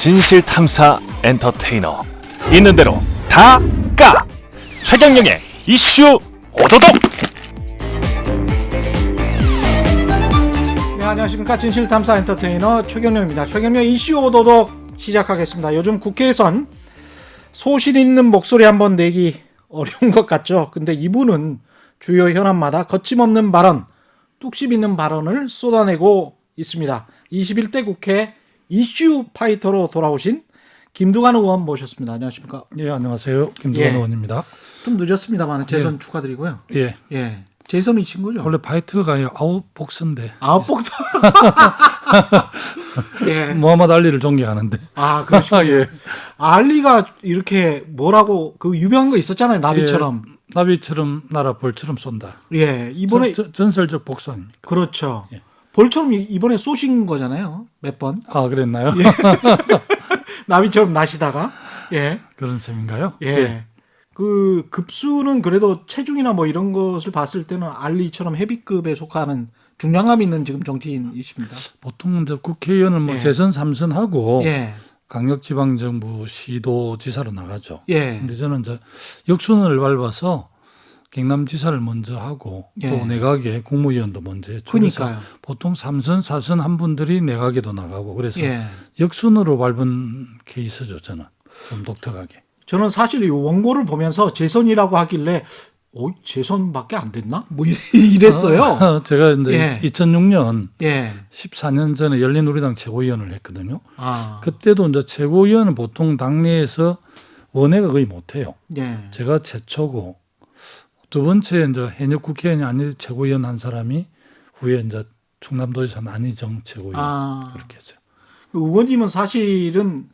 진실탐사 엔터테이너 있는 대로 다 까! 최경영의 이슈 오도독! 네, 안녕하십니까. 진실탐사 엔터테이너 최경영입니다. 최경영 이슈 오도독 시작하겠습니다. 요즘 국회에선 소신 있는 목소리 한번 내기 어려운 것 같죠. 근데 이분은 주요 현안마다 거침없는 발언, 뚝심 있는 발언을 쏟아내고 있습니다. 21대 국회 이슈 파이터로 돌아오신 김두관 의원 모셨습니다. 안녕하십니까? 예, 안녕하세요. 김두관 의원입니다. 좀 늦었습니다만 재선 축하드리고요. 예. 예. 재선이신 거죠? 원래 파이트가 아니라 아웃복서인데. 아웃복서. 예. 무하마드 알리를 존경하는데. 아, 그렇죠. 예. 알리가 이렇게 뭐라고 그 유명한 거 있었잖아요. 나비처럼. 예, 나비처럼 날아 벌처럼 쏜다. 예. 이번에 전설적 복수 아닙니까? 그렇죠. 예. 벌처럼 이번에 쏘신 거잖아요. 몇 번. 아, 그랬나요? 예. 나비처럼 나시다가. 예. 그런 셈인가요? 예. 예. 그 급수는 그래도 체중이나 뭐 이런 것을 봤을 때는 알리처럼 헤비급에 속하는 중량감 있는 지금 정치인이십니다. 보통 이제 국회의원은 뭐 예. 재선 3선하고 예. 강력지방정부 시도지사로 나가죠. 예. 근데 저는 이제 역순을 밟아서 경남지사를 먼저 하고 예. 또 내각에 국무위원도 먼저 했죠. 그래서 그러니까요. 보통 3선, 4선 한 분들이 내각에도 나가고 그래서 예. 역순으로 밟은 케이스죠. 저는 좀 독특하게. 저는 사실 이 원고를 보면서 재선이라고 하길래 재선밖에 안 됐나? 뭐 이랬어요. 제가 이제 예. 2006년 예. 14년 전에 열린우리당 최고위원을 했거든요. 아. 그때도 이제 최고위원은 보통 당내에서 원외가 거의 못해요. 예. 제가 최초고 두 번째 이제 현역 국회의원이 아닌 최고위원 한 사람이 후에 이제 충남도지사 안희정 최고위원 아. 그렇게 했어요. 의원님은 사실은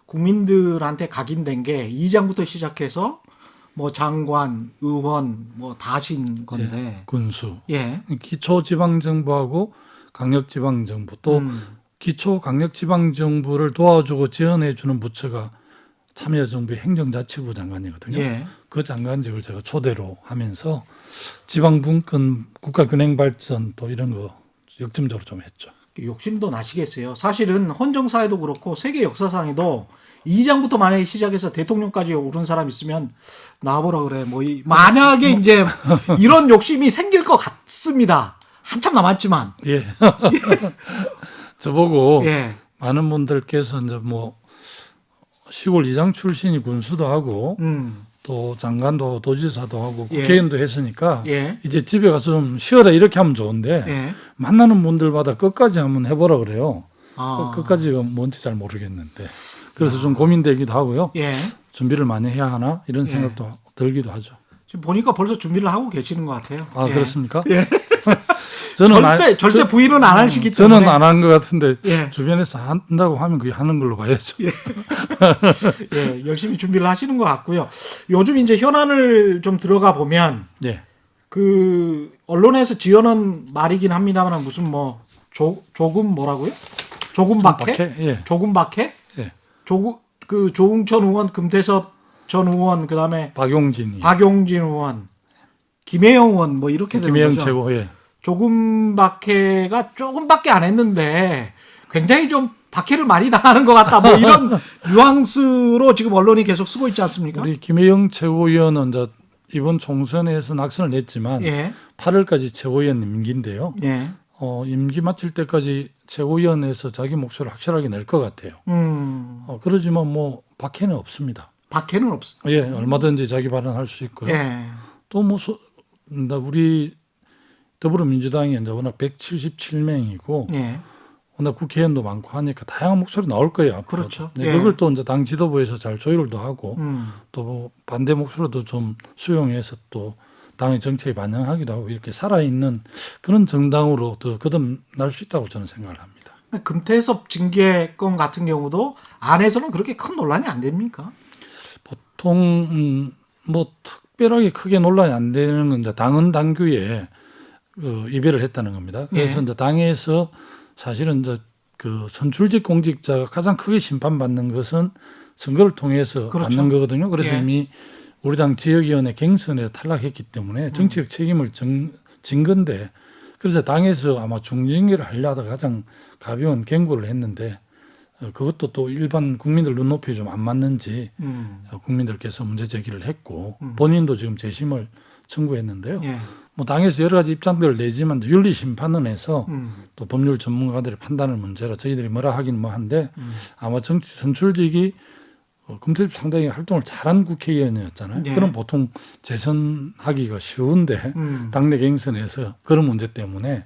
국민들한테 각인된 게 이장부터 시작해서 뭐 장관, 의원 뭐 다 하신 건데. 예, 군수. 예. 기초지방정부하고 강력지방정부 또 기초강력지방정부를 도와주고 지원해주는 부처가 참여정부의 행정자치부 장관이거든요. 예. 그 장관직을 제가 초대로 하면서 지방분권, 국가균행발전 또 이런 거 역점적으로 좀 했죠. 욕심도 나시겠어요. 사실은 헌정사에도 그렇고 세계 역사상에도 이장부터 만약에 시작해서 대통령까지 오른 사람 있으면 나와보라 그래. 뭐 만약에 이제 이런 욕심이 생길 것 같습니다. 한참 남았지만. 예. 저보고 예. 많은 분들께서 이제 뭐 시골 이장 출신이 군수도 하고 또 장관도 도지사도 하고 예. 국회의원도 했으니까 예. 이제 집에 가서 좀 쉬어라 이렇게 하면 좋은데 예. 만나는 분들마다 끝까지 한번 해보라 그래요. 아. 끝까지가 뭔지 잘 모르겠는데 그래서 좀 고민되기도 하고요. 예. 준비를 많이 해야 하나 이런 예. 생각도 들기도 하죠. 지금 보니까 벌써 준비를 하고 계시는 것 같아요. 아 예. 그렇습니까? 예. 저는 절대 부인은 안 하시기 때문에. 저는 안 한 것 같은데 예. 주변에서 한다고 하면 그게 하는 걸로 봐야죠. 예, 열심히 준비를 하시는 것 같고요. 요즘 이제 현안을 좀 들어가 보면 예. 그 언론에서 지어놓은 말이긴 합니다만 무슨 뭐 조금 뭐라고요? 조금 박해? 예. 조금 박해? 예. 그 조응천 의원, 금태섭 전 의원, 그다음에 박용진 의원, 김혜영 의원 뭐 이렇게 되는 김혜영 거죠. 최고. 예. 조금 박해가 조금밖에 안 했는데 굉장히 좀 박해를 많이 당하는 것 같다. 뭐 이런 뉘앙스로 지금 언론이 계속 쓰고 있지 않습니까? 우리 김혜영 최고위원은 이제 이번 총선에서 낙선을 냈지만 예. 8월까지 최고위원 임기인데요. 예. 임기 마칠 때까지 최고위원회에서 자기 목소리를 확실하게 낼 것 같아요. 그러지만 뭐 박해는 없습니다. 박해는 없어. 예, 얼마든지 자기 발언할 수 있고요. 예. 또 뭐 우리 더불어민주당이 이제 워낙 177명이고 예. 워낙 국회의원도 많고 하니까 다양한 목소리 나올 거예요. 앞으로. 그렇죠. 네, 예. 그걸 또 이제 당 지도부에서 잘 조율도 하고 또 뭐 반대 목소리도 좀 수용해서 또 당의 정책에 반영하기도 하고 이렇게 살아있는 그런 정당으로 더 거듭날 수 있다고 저는 생각을 합니다. 금태섭 징계건 같은 경우도 안에서는 그렇게 큰 논란이 안 됩니까? 보통 뭐 특별하게 크게 논란이 안 되는 건 이제 당헌 당규에 위배를 했다는 겁니다. 그래서 예. 이제 당에서 사실은 이제 그 선출직 공직자가 가장 크게 심판받는 것은 선거를 통해서 그렇죠. 받는 거거든요. 그래서 예. 이미 우리 당 지역위원회 경선에서 탈락했기 때문에 정치적 책임을 진 건데 그래서 당에서 아마 중징계를 하려다가 가장 가벼운 경고를 했는데 그것도 또 일반 국민들 눈높이에 좀 안 맞는지 음. 국민들께서 문제 제기를 했고 본인도 지금 재심을 청구했는데요. 예. 뭐 당에서 여러 가지 입장들을 내지만 윤리심판원에서 또 법률 전문가들의 판단을 문제로 저희들이 뭐라 하긴 뭐 한데 아마 정치 선출직이 금태섭 상당히 활동을 잘한 국회의원이었잖아요. 예. 그럼 보통 재선하기가 쉬운데 당내 경선에서 그런 문제 때문에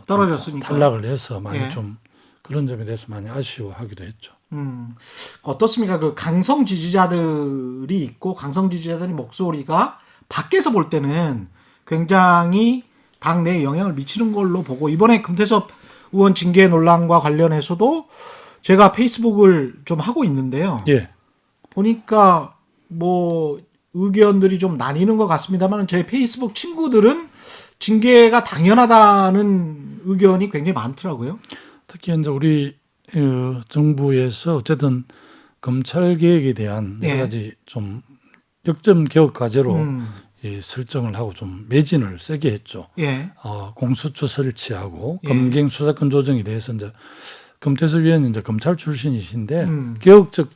떨어졌으니까. 탈락을 해서 많이 예. 좀 그런 점에 대해서 많이 아쉬워하기도 했죠. 어떻습니까? 그 강성 지지자들이 있고 강성 지지자들의 목소리가 밖에서 볼 때는 굉장히 당내에 영향을 미치는 걸로 보고 이번에 금태섭 의원 징계 논란과 관련해서도 제가 페이스북을 좀 하고 있는데요. 예. 보니까 뭐 의견들이 좀 나뉘는 것 같습니다만 제 페이스북 친구들은 징계가 당연하다는 의견이 굉장히 많더라고요. 특히 이제 우리 정부에서 어쨌든 검찰 개혁에 대한 예. 여러 가지 좀 역점 개혁 과제로 이 설정을 하고 좀 매진을 세게 했죠. 예. 공수처 설치하고 예. 검경 수사권 조정에 대해서 이제 금태섭 의원은 이제 검찰 출신이신데 개혁적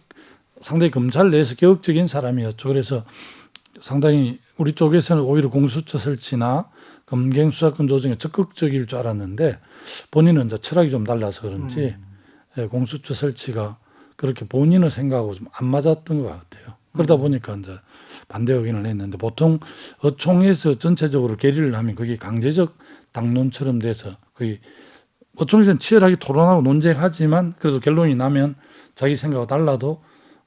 상당히 검찰 내에서 개혁적인 사람이었죠. 그래서 상당히 우리 쪽에서는 오히려 공수처 설치나 검경 수사권 조정에 적극적일 줄 알았는데 본인은 이제 철학이 좀 달라서 그런지 공수처 설치가 그렇게 본인의 생각하고 좀 안 맞았던 것 같아요. 그러다 보니까 이제 반대 의견을 냈는데 보통 어총에서 전체적으로 결의를 하면 그게 강제적 당론처럼 돼서 거의 어총에서는 치열하게 토론하고 논쟁하지만 그래도 결론이 나면 자기 생각과 달라도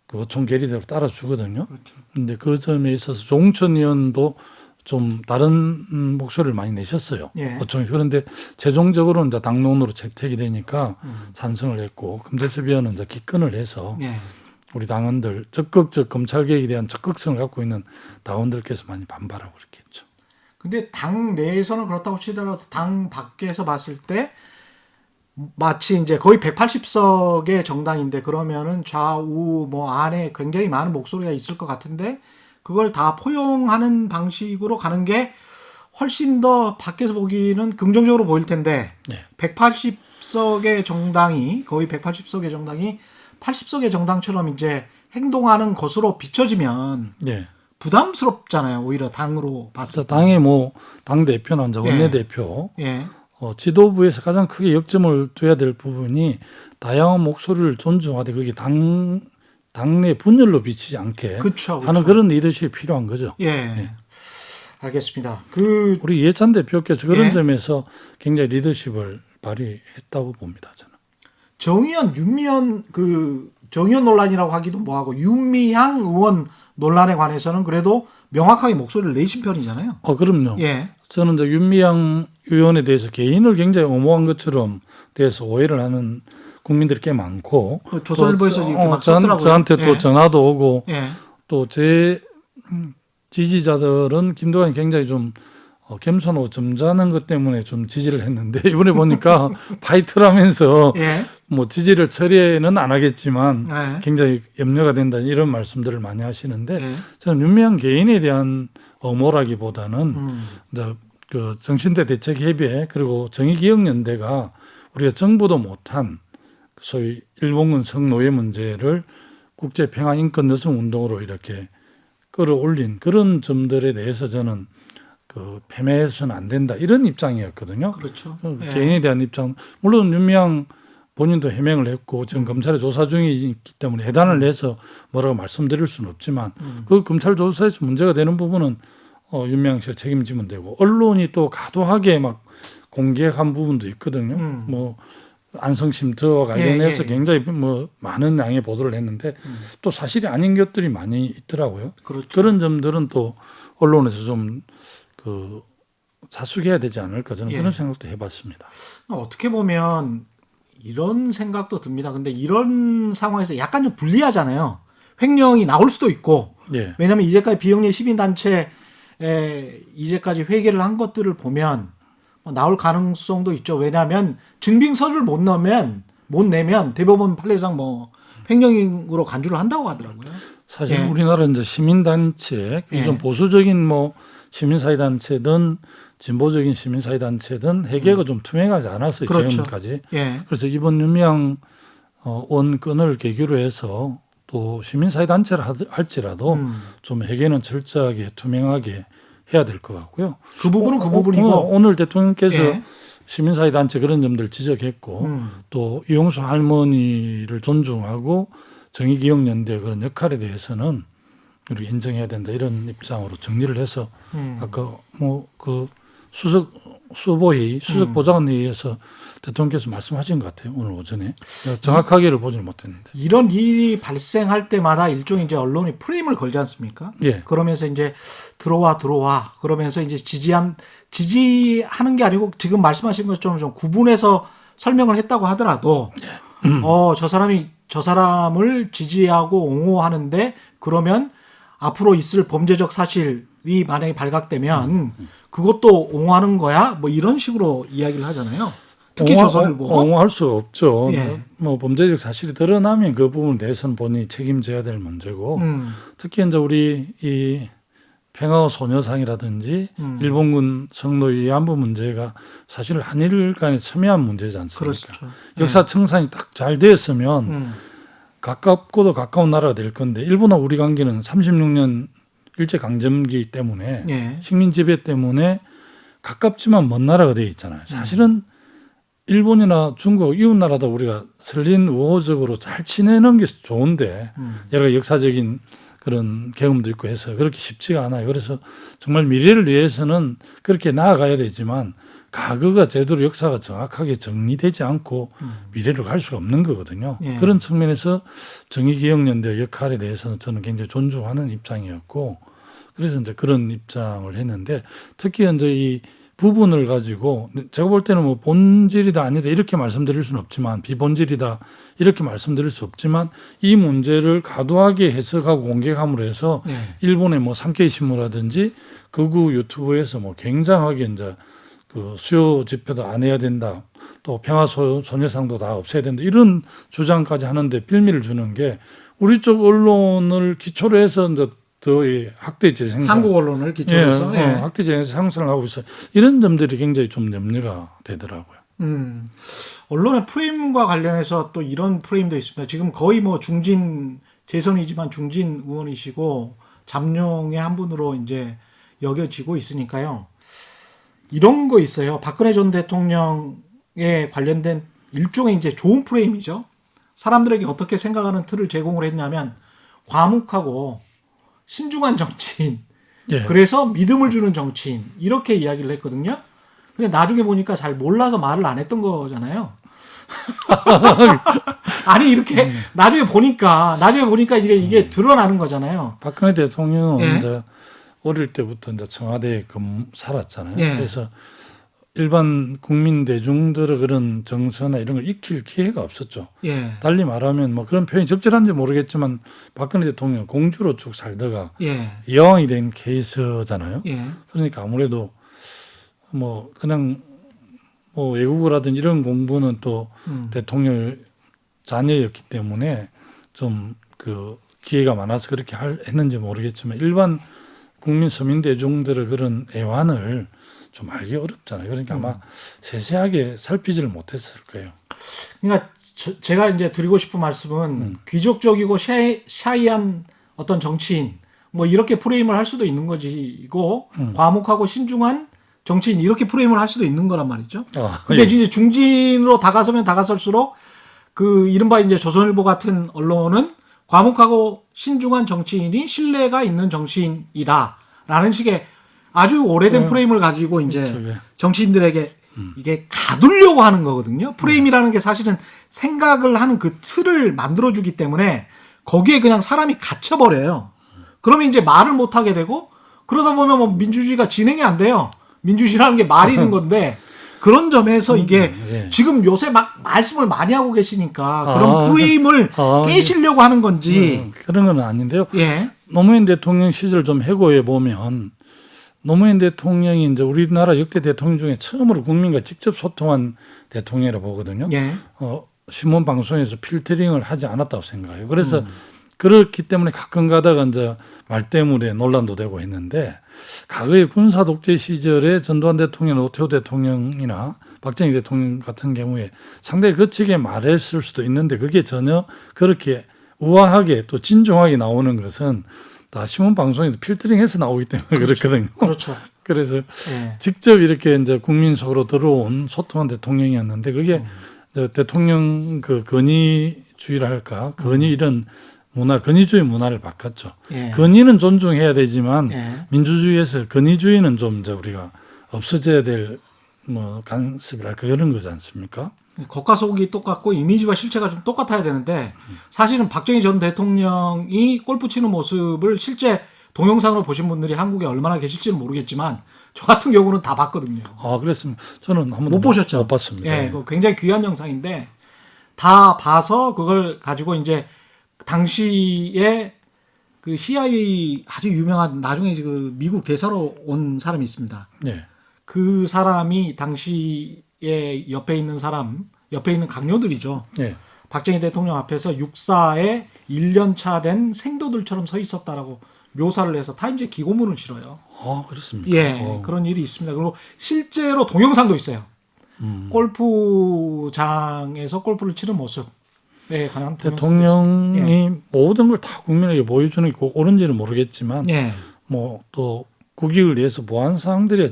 그 어총 결의대로 따라주거든요. 그런데 그 점에 있어서 조홍천 의원도 좀 다른 목소리를 많이 내셨어요. 예. 어총에서. 그런데 최종적으로 이제 당론으로 채택이 되니까 찬성을 했고 금태섭 의원은 이제 기권을 해서 예. 우리 당원들 적극적 검찰 개혁에 대한 적극성을 갖고 있는 당원들께서 많이 반발하고 그렇게 했죠. 근데 당 내에서는 그렇다고 치더라도 당 밖에서 봤을 때 마치 이제 거의 180석의 정당인데 그러면은 좌우 뭐 안에 굉장히 많은 목소리가 있을 것 같은데 그걸 다 포용하는 방식으로 가는 게 훨씬 더 밖에서 보기는 긍정적으로 보일 텐데 네. 180석의 정당이 거의 180석의 정당이 80석의 정당처럼 이제 행동하는 것으로 비춰지면 네. 부담스럽잖아요. 오히려 당으로 봤을 때. 당의 뭐 당 대표나 이제 원내 대표 예. 지도부에서 가장 크게 역점을 둬야 될 부분이 다양한 목소리를 존중하되 그게 당내 분열로 비치지 않게 그쵸. 하는 그런 리더십이 필요한 거죠. 예. 알겠습니다. 우리 이해찬 대표께서 그런 예. 점에서 굉장히 리더십을 발휘했다고 봅니다. 저는. 정의연, 윤미향 정의연 논란이라고 하기도 뭐하고 윤미향 의원 논란에 관해서는 그래도 명확하게 목소리를 내신 편이잖아요. 그럼요. 예. 저는 이제 윤미향 의원에 대해서 개인을 굉장히 옹호한 것처럼 대해서 오해를 하는 국민들이 꽤 많고 조선일보에서 이렇게 막 썼더라고요. 저한테 또 예. 전화도 오고 예. 또 제 지지자들은 김동완이 굉장히 좀 겸손하고 점잖은 것 때문에 좀 지지를 했는데 이번에 보니까 파이트를 하면서 예. 뭐 지지를 처리는 안 하겠지만 예. 굉장히 염려가 된다 이런 말씀들을 많이 하시는데 예. 저는 윤미향 개인에 대한 옹호라기보다는 이제 그 정신대 대책협의회 그리고 정의기억연대가 우리가 정부도 못한 소위 일본군 성노예 문제를 국제 평화 인권 여성 운동으로 이렇게 끌어올린 그런 점들에 대해서 저는 그 패배해서는 안 된다 이런 입장이었거든요. 그렇죠. 예. 개인에 대한 입장 물론 윤미향 본인도 해명을 했고 지금 검찰에 조사 중이기 때문에 해단을 내서 뭐라고 말씀드릴 수는 없지만 그 검찰 조사에서 문제가 되는 부분은 윤미향 씨가 책임지면 되고 언론이 또 과도하게 막 공개한 부분도 있거든요. 뭐 안성쉼터와 관련해서 굉장히 뭐 많은 양의 보도를 했는데 또 사실이 아닌 것들이 많이 있더라고요. 그렇죠. 그런 점들은 또 언론에서 좀 그 자숙해야 되지 않을까 저는 그런 생각도 해봤습니다. 어떻게 보면 이런 생각도 듭니다. 근데 이런 상황에서 약간 좀 불리하잖아요. 횡령이 나올 수도 있고 예. 왜냐하면 이제까지 비영리 시민단체에 이제까지 회계를 한 것들을 보면 나올 가능성도 있죠. 왜냐하면 증빙서를 못 내면 대법원 판례상 뭐 횡령으로 간주를 한다고 하더라고요. 사실 우리나라 이제 시민단체 좀 보수적인 뭐 시민사회단체든 진보적인 시민사회단체든 회계가 좀 투명하지 않았어요. 그렇죠. 지금까지. 예. 그래서 이번 윤미향 원건을 계기로 해서 또 시민사회단체를 할지라도 좀 회계는 철저하게 투명하게 해야 될 것 같고요. 그 부분은 그 부분이고 오늘 대통령께서 예. 시민사회단체 그런 점들 지적했고 또 이용수 할머니를 존중하고 정의기억연대 그런 역할에 대해서는 우리 인정해야 된다 이런 입장으로 정리를 해서 아까 뭐 그 수석 보좌관회의에서 대통령께서 말씀하신 것 같아요. 오늘 오전에 정확하게를 보지는 못했는데 이런 일이 발생할 때마다 일종의 이제 언론이 프레임을 걸지 않습니까? 예. 그러면서 이제 들어와 그러면서 이제 지지하는 게 아니고 지금 말씀하신 것처럼 좀 구분해서 설명을 했다고 하더라도 저 사람을 지지하고 옹호하는데 그러면 앞으로 있을 범죄적 사실이 만약에 발각되면 그것도 옹호하는 거야? 뭐 이런 식으로 이야기를 하잖아요. 특히 조선일보. 옹호할 수가 없죠. 예. 뭐 범죄적 사실이 드러나면 그 부분에 대해서는 본인이 책임져야 될 문제고 특히 이제 우리 이 평화의 소녀상이라든지 일본군 성노 위안부 문제가 사실 한일 간에 첨예한 문제지 않습니까? 그렇죠. 역사 청산이 딱 잘 되었으면 가깝고도 가까운 나라가 될 건데 일본과 우리 관계는 36년 일제 강점기 때문에 예. 식민 지배 때문에 가깝지만 먼 나라가 되어 있잖아요. 사실은 일본이나 중국 이웃 나라다 우리가 설린 우호적으로 잘 지내는 게 좋은데 여러 가지 역사적인 그런 경험도 있고 해서 그렇게 쉽지가 않아요. 그래서 정말 미래를 위해서는 그렇게 나아가야 되지만 과거가 제대로 역사가 정확하게 정리되지 않고 미래로 갈 수가 없는 거거든요. 예. 그런 측면에서 정의기억연대 역할에 대해서는 저는 굉장히 존중하는 입장이었고 그래서 이제 그런 입장을 했는데 특히 이제 이 부분을 가지고 제가 볼 때는 뭐 본질이다 아니다 이렇게 말씀드릴 수는 없지만 비본질이다 이렇게 말씀드릴 수 없지만 이 문제를 과도하게 해석하고 공격함으로 해서 네. 일본의 뭐 산케이 신문이라든지 극우 유튜브에서 뭐 굉장하게 이제 그 수요 집회도 안 해야 된다 또 평화 소녀상도 다 없애야 된다 이런 주장까지 하는데 빌미를 주는 게 우리 쪽 언론을 기초로 해서 이제 더 학대 재생산 한국 언론을 기초로 해서 학대 재생산 상승을 하고 있어요. 이런 점들이 굉장히 좀 염려가 되더라고요. 언론의 프레임과 관련해서 또 이런 프레임도 있습니다. 지금 거의 뭐 중진 재선이지만 중진 의원이시고 잠룡의 한 분으로 이제 여겨지고 있으니까요. 이런 거 있어요. 박근혜 전 대통령에 관련된 일종의 이제 좋은 프레임이죠. 사람들에게 어떻게 생각하는 틀을 제공을 했냐면 과묵하고 신중한 정치인, 예. 그래서 믿음을 주는 정치인 이렇게 이야기를 했거든요. 근데 나중에 보니까 잘 몰라서 말을 안 했던 거잖아요. 아니 이렇게 나중에 보니까 이게 드러나는 거잖아요. 박근혜 대통령은 예. 이제 어릴 때부터 이제 청와대에 살았잖아요. 예. 그래서 일반 국민 대중들의 그런 정서나 이런 걸 익힐 기회가 없었죠. 예. 달리 말하면 뭐 그런 표현이 적절한지 모르겠지만 박근혜 대통령 공주로 쭉 살다가 예. 여왕이 된 케이스잖아요. 예. 그러니까 아무래도 뭐 그냥 뭐 외국어라든 이런 공부는 또 대통령 자녀였기 때문에 좀 그 기회가 많아서 그렇게 했는지 모르겠지만 일반 국민 서민 대중들의 그런 애환을 좀 알기 어렵잖아요. 그러니까 아마 세세하게 살피지를 못했을 거예요. 그러니까 제가 이제 드리고 싶은 말씀은 귀족적이고 샤이한 어떤 정치인 뭐 이렇게 프레임을 할 수도 있는 거지고 과묵하고 신중한 정치인 이렇게 프레임을 할 수도 있는 거란 말이죠. 근데 예. 이제 중진으로 다가서면 다가설수록 그 이른바 이제 조선일보 같은 언론은 과묵하고 신중한 정치인이 신뢰가 있는 정치인이다라는 식의 아주 오래된 프레임을 가지고 이제 그렇죠, 예. 정치인들에게 이게 가두려고 하는 거거든요. 프레임이라는 게 사실은 생각을 하는 그 틀을 만들어주기 때문에 거기에 그냥 사람이 갇혀버려요. 그러면 이제 말을 못하게 되고 그러다 보면 뭐 민주주의가 진행이 안 돼요. 민주주의라는 게 말이는 건데 그런 점에서 이게 예. 지금 요새 막 말씀을 많이 하고 계시니까 그런 프레임을 깨시려고 하는 건지 그런 건 아닌데요. 예. 노무현 대통령 시절 좀 해고해 보면 노무현 대통령이 이제 우리나라 역대 대통령 중에 처음으로 국민과 직접 소통한 대통령이라고 보거든요. 예. 신문 방송에서 필터링을 하지 않았다고 생각해요. 그래서 그렇기 때문에 가끔 가다가 이제 말 때문에 논란도 되고 했는데 과거에 군사 독재 시절에 전두환 대통령, 노태우 대통령이나 박정희 대통령 같은 경우에 상당히 거치게 말했을 수도 있는데 그게 전혀 그렇게 우아하게 또 진중하게 나오는 것은 다 신문 방송에도 필터링해서 나오기 때문에 그렇거든요. 그렇죠. 그래서 예. 직접 이렇게 이제 국민 속으로 들어온 소통한 대통령이었는데 그게 이제 대통령 그 건의주의라 할까 건의 이런 문화 건의주의 문화를 바꿨죠. 예. 건의는 존중해야 되지만 예. 민주주의에서 건의주의는 좀 이제 우리가 없어져야 될 뭐 간섭이랄까 이런 거지 않습니까? 겉과 속이 똑같고 이미지와 실체가 좀 똑같아야 되는데 사실은 박정희 전 대통령이 골프 치는 모습을 실제 동영상으로 보신 분들이 한국에 얼마나 계실지는 모르겠지만 저 같은 경우는 다 봤거든요. 아 그랬습니다. 저는 한 번도 못 보셨죠? 못 봤습니다. 예, 그거 굉장히 귀한 영상인데 다 봐서 그걸 가지고 이제 당시에 그 CIA 아주 유명한 나중에 그 미국 대사로 온 사람이 있습니다. 네. 그 사람이 당시에 옆에 있는 강요들이죠. 네. 박정희 대통령 앞에서 육사에 1년 차 된 생도들처럼 서 있었다라고 묘사를 해서 타임즈에 기고문을 실어요. 아 그렇습니까? 예, 그런 일이 있습니다. 그리고 실제로 동영상도 있어요. 골프장에서 골프를 치는 모습에 관한 대통령이 모든 걸 다 국민에게 보여주는 게 꼭 옳은지는 모르겠지만 예. 뭐 또 국익을 위해서 보안 사항들이야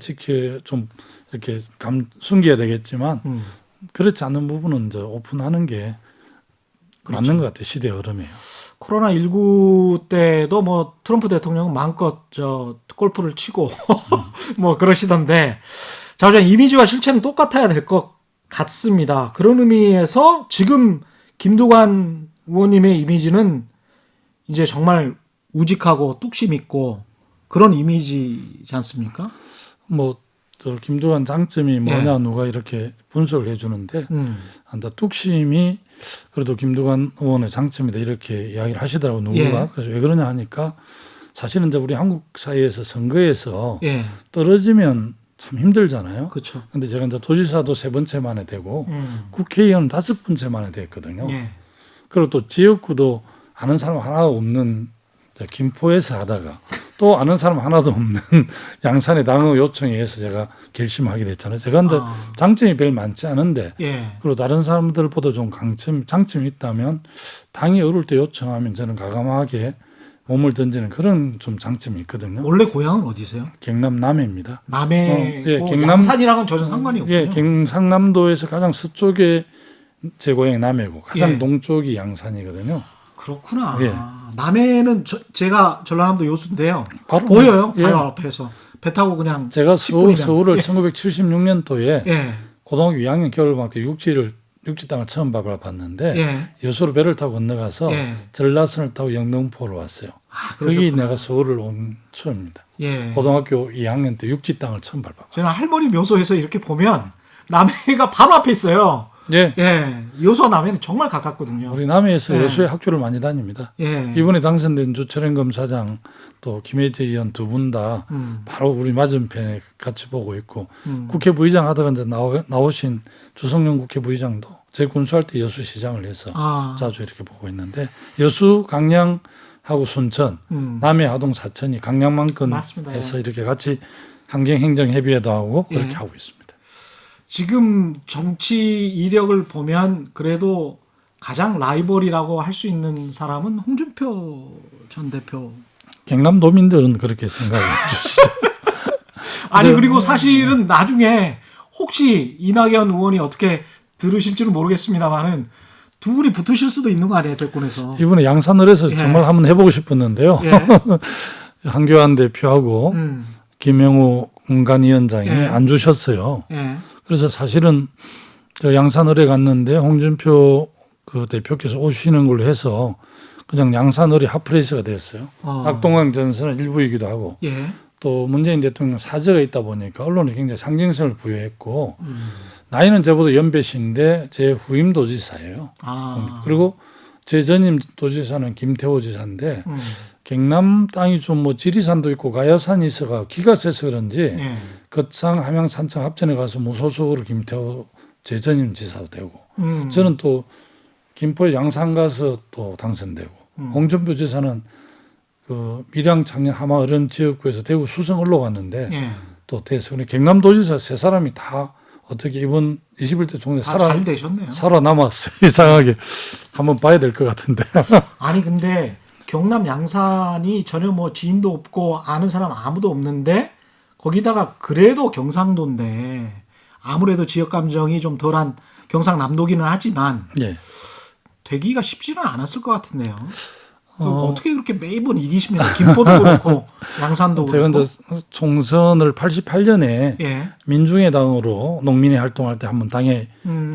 좀 이렇게 숨겨야 되겠지만 그렇지 않은 부분은 이제 오픈하는 게 그렇죠. 맞는 것 같아요. 시대의 흐름이에요. 코로나19 때도 뭐 트럼프 대통령은 마음껏 저 골프를 치고 뭐 그러시던데 자, 어쨌든 이미지와 실체는 똑같아야 될 것 같습니다. 그런 의미에서 지금 김두관 의원님의 이미지는 이제 정말 우직하고 뚝심 있고 그런 이미지지 않습니까? 뭐 저 김두관 장점이 뭐냐 누가 이렇게 분석을 해주는데 한다 뚝심이 그래도 김두관 의원의 장점이다 이렇게 이야기를 하시더라고 누구가 그래서 왜 그러냐 하니까 사실은 이제 우리 한국 사회에서 선거에서 떨어지면 참 힘들잖아요. 그렇죠. 근데 제가 이제 도지사도 3번째 만에 되고 국회의원 5번째 만에 됐거든요. 그리고 또 지역구도 아는 사람 하나 없는 김포에서 하다가 또 아는 사람 하나도 없는 양산의 당의 요청에 의해서 제가 결심하게 됐잖아요. 제가 이제 장점이 별 많지 않은데 그리고 다른 사람들보다 좀 장점이 있다면 당이 어려울 때 요청하면 저는 과감하게 몸을 던지는 그런 좀 장점이 있거든요. 원래 고향은 어디세요? 경남 남해입니다. 남해, 경남 양산이랑은 전혀 상관이 없군요. 예, 경상남도에서 가장 서쪽에 제 고향이 남해고 가장 동쪽이 양산이거든요. 그렇구나. 남해는 제가 전라남도 요수인데요. 바로 보여요. 바로 앞에서 배 타고 그냥 제가 10분이면. 서울을 1976년도에 예. 고등학교 2학년 겨울방학 때 육지 땅을 처음 밟아봤는데 여수로 배를 타고 건너가서 전라선을 타고 영등포로 왔어요. 거기 내가 서울을 온 처음입니다. 고등학교 2학년 때 육지 땅을 처음 밟아봤어요. 저는 할머니 묘소에서 이렇게 보면 남해가 바로 앞에 있어요. 여수와 남해는 정말 가깝거든요. 우리 남해에서 여수에 학교를 많이 다닙니다. 이번에 당선된 주철현 검사장 또 김혜재 의원 두 분 다 바로 우리 맞은편에 같이 보고 있고 국회 부의장 하다가 이제 나오신 주성룡 국회 부의장도 제 군수할 때 여수시장을 해서 자주 이렇게 보고 있는데 여수, 강량하고 순천, 남해, 하동, 사천이 강량만큼 해서 이렇게 같이 환경행정협의회도 하고 그렇게 하고 있습니다. 지금 정치 이력을 보면 그래도 가장 라이벌이라고 할 수 있는 사람은 홍준표 전 대표. 경남도민들은 그렇게 생각해 주시죠. 아니 그리고 사실은 나중에 혹시 이낙연 의원이 어떻게 들으실지는 모르겠습니다만은 두 분이 붙으실 수도 있는 거 아니에요, 대권에서. 이번에 양산을해서 정말 한번 해보고 싶었는데요. 한교안 대표하고 김영우 공간위원장이 안 주셨어요. 그래서 사실은 저 양산을에 갔는데 홍준표 그 대표께서 오시는 걸로 해서 그냥 양산을이 핫플레이스가 됐어요. 낙동강 전선은 일부이기도 하고 또 문재인 대통령 사저가 있다 보니까 언론이 굉장히 상징성을 부여했고 나이는 저보다 연배신데 제 후임 도지사예요. 그리고 제 전임 도지사는 김태호 지사인데 경남 땅이 좀 뭐 지리산도 있고 가야산이 있어가 기가 세서 그런지 거창, 함양, 산청 합천에 가서 무소속으로 김태호 제 전임 지사도 되고 저는 또 김포 양산 가서 또 당선되고 홍준표 지사는 그 밀양, 창녕, 하마, 어른 지역구에서 대구 수성 올라갔는데 또 대선에 경남도지사 세 사람이 다 어떻게 이번 21대 총리 잘 되셨네요. 살아남았어요. 이상하게 한번 봐야 될 것 같은데. 아니 근데 경남 양산이 전혀 뭐 지인도 없고 아는 사람 아무도 없는데 거기다가 그래도 경상도인데 아무래도 지역 감정이 좀 덜한 경상남도기는 하지만 예. 되기가 쉽지는 않았을 것 같은데요. 어떻게 그렇게 매번 이기시면 김포도 그렇고 양산도 제가 그렇고. 이제 총선을 88년에 예. 민중의당으로 농민이 활동할 때 한번 당에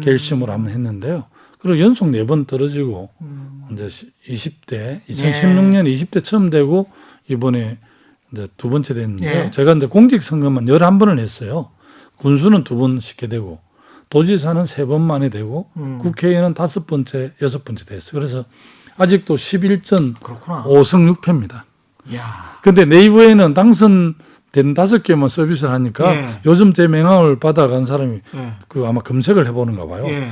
결심을 한번 했는데요. 그리고 연속 4번 떨어지고 이제 20대 2016년 20대 처음 되고 이번에 이제 두 번째 됐는데요. 예. 제가 이제 공직선거만 11번을 했어요. 군수는 2번 쉽게 되고 도지사는 3번 만에 되고 국회의원은 5번째, 6번째 됐어요. 그래서 아직도 11전 그렇구나. 5승 6패입니다. 야. 근데 네이버에는 당선된 5개만 서비스를 하니까 예. 요즘 제 명함을 받아간 사람이 예. 그 아마 검색을 해보는가 봐요. 예.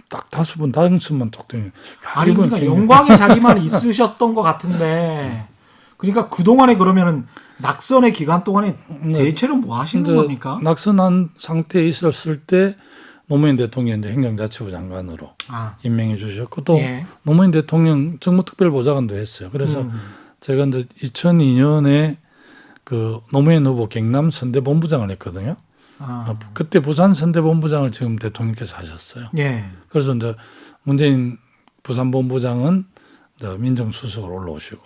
딱 5번 당선만 톡 되니. 아니 그러니까 영광의 자리만 있으셨던 것 같은데 그러니까 그동안에 그러면은 낙선의 기간 동안에 대체로 뭐 하시는 겁니까? 낙선한 상태에 있었을 때 노무현 대통령 이제 행정자치부 장관으로 임명해 주셨고 또 예. 노무현 대통령 정무특별보좌관도 했어요. 그래서 제가 이제 2002년에 그 노무현 후보 경남 선대본부장을 했거든요. 그때 부산 선대본부장을 지금 대통령께서 하셨어요. 예. 그래서 이제 문재인 부산본부장은 이제 민정수석으로 올라오시고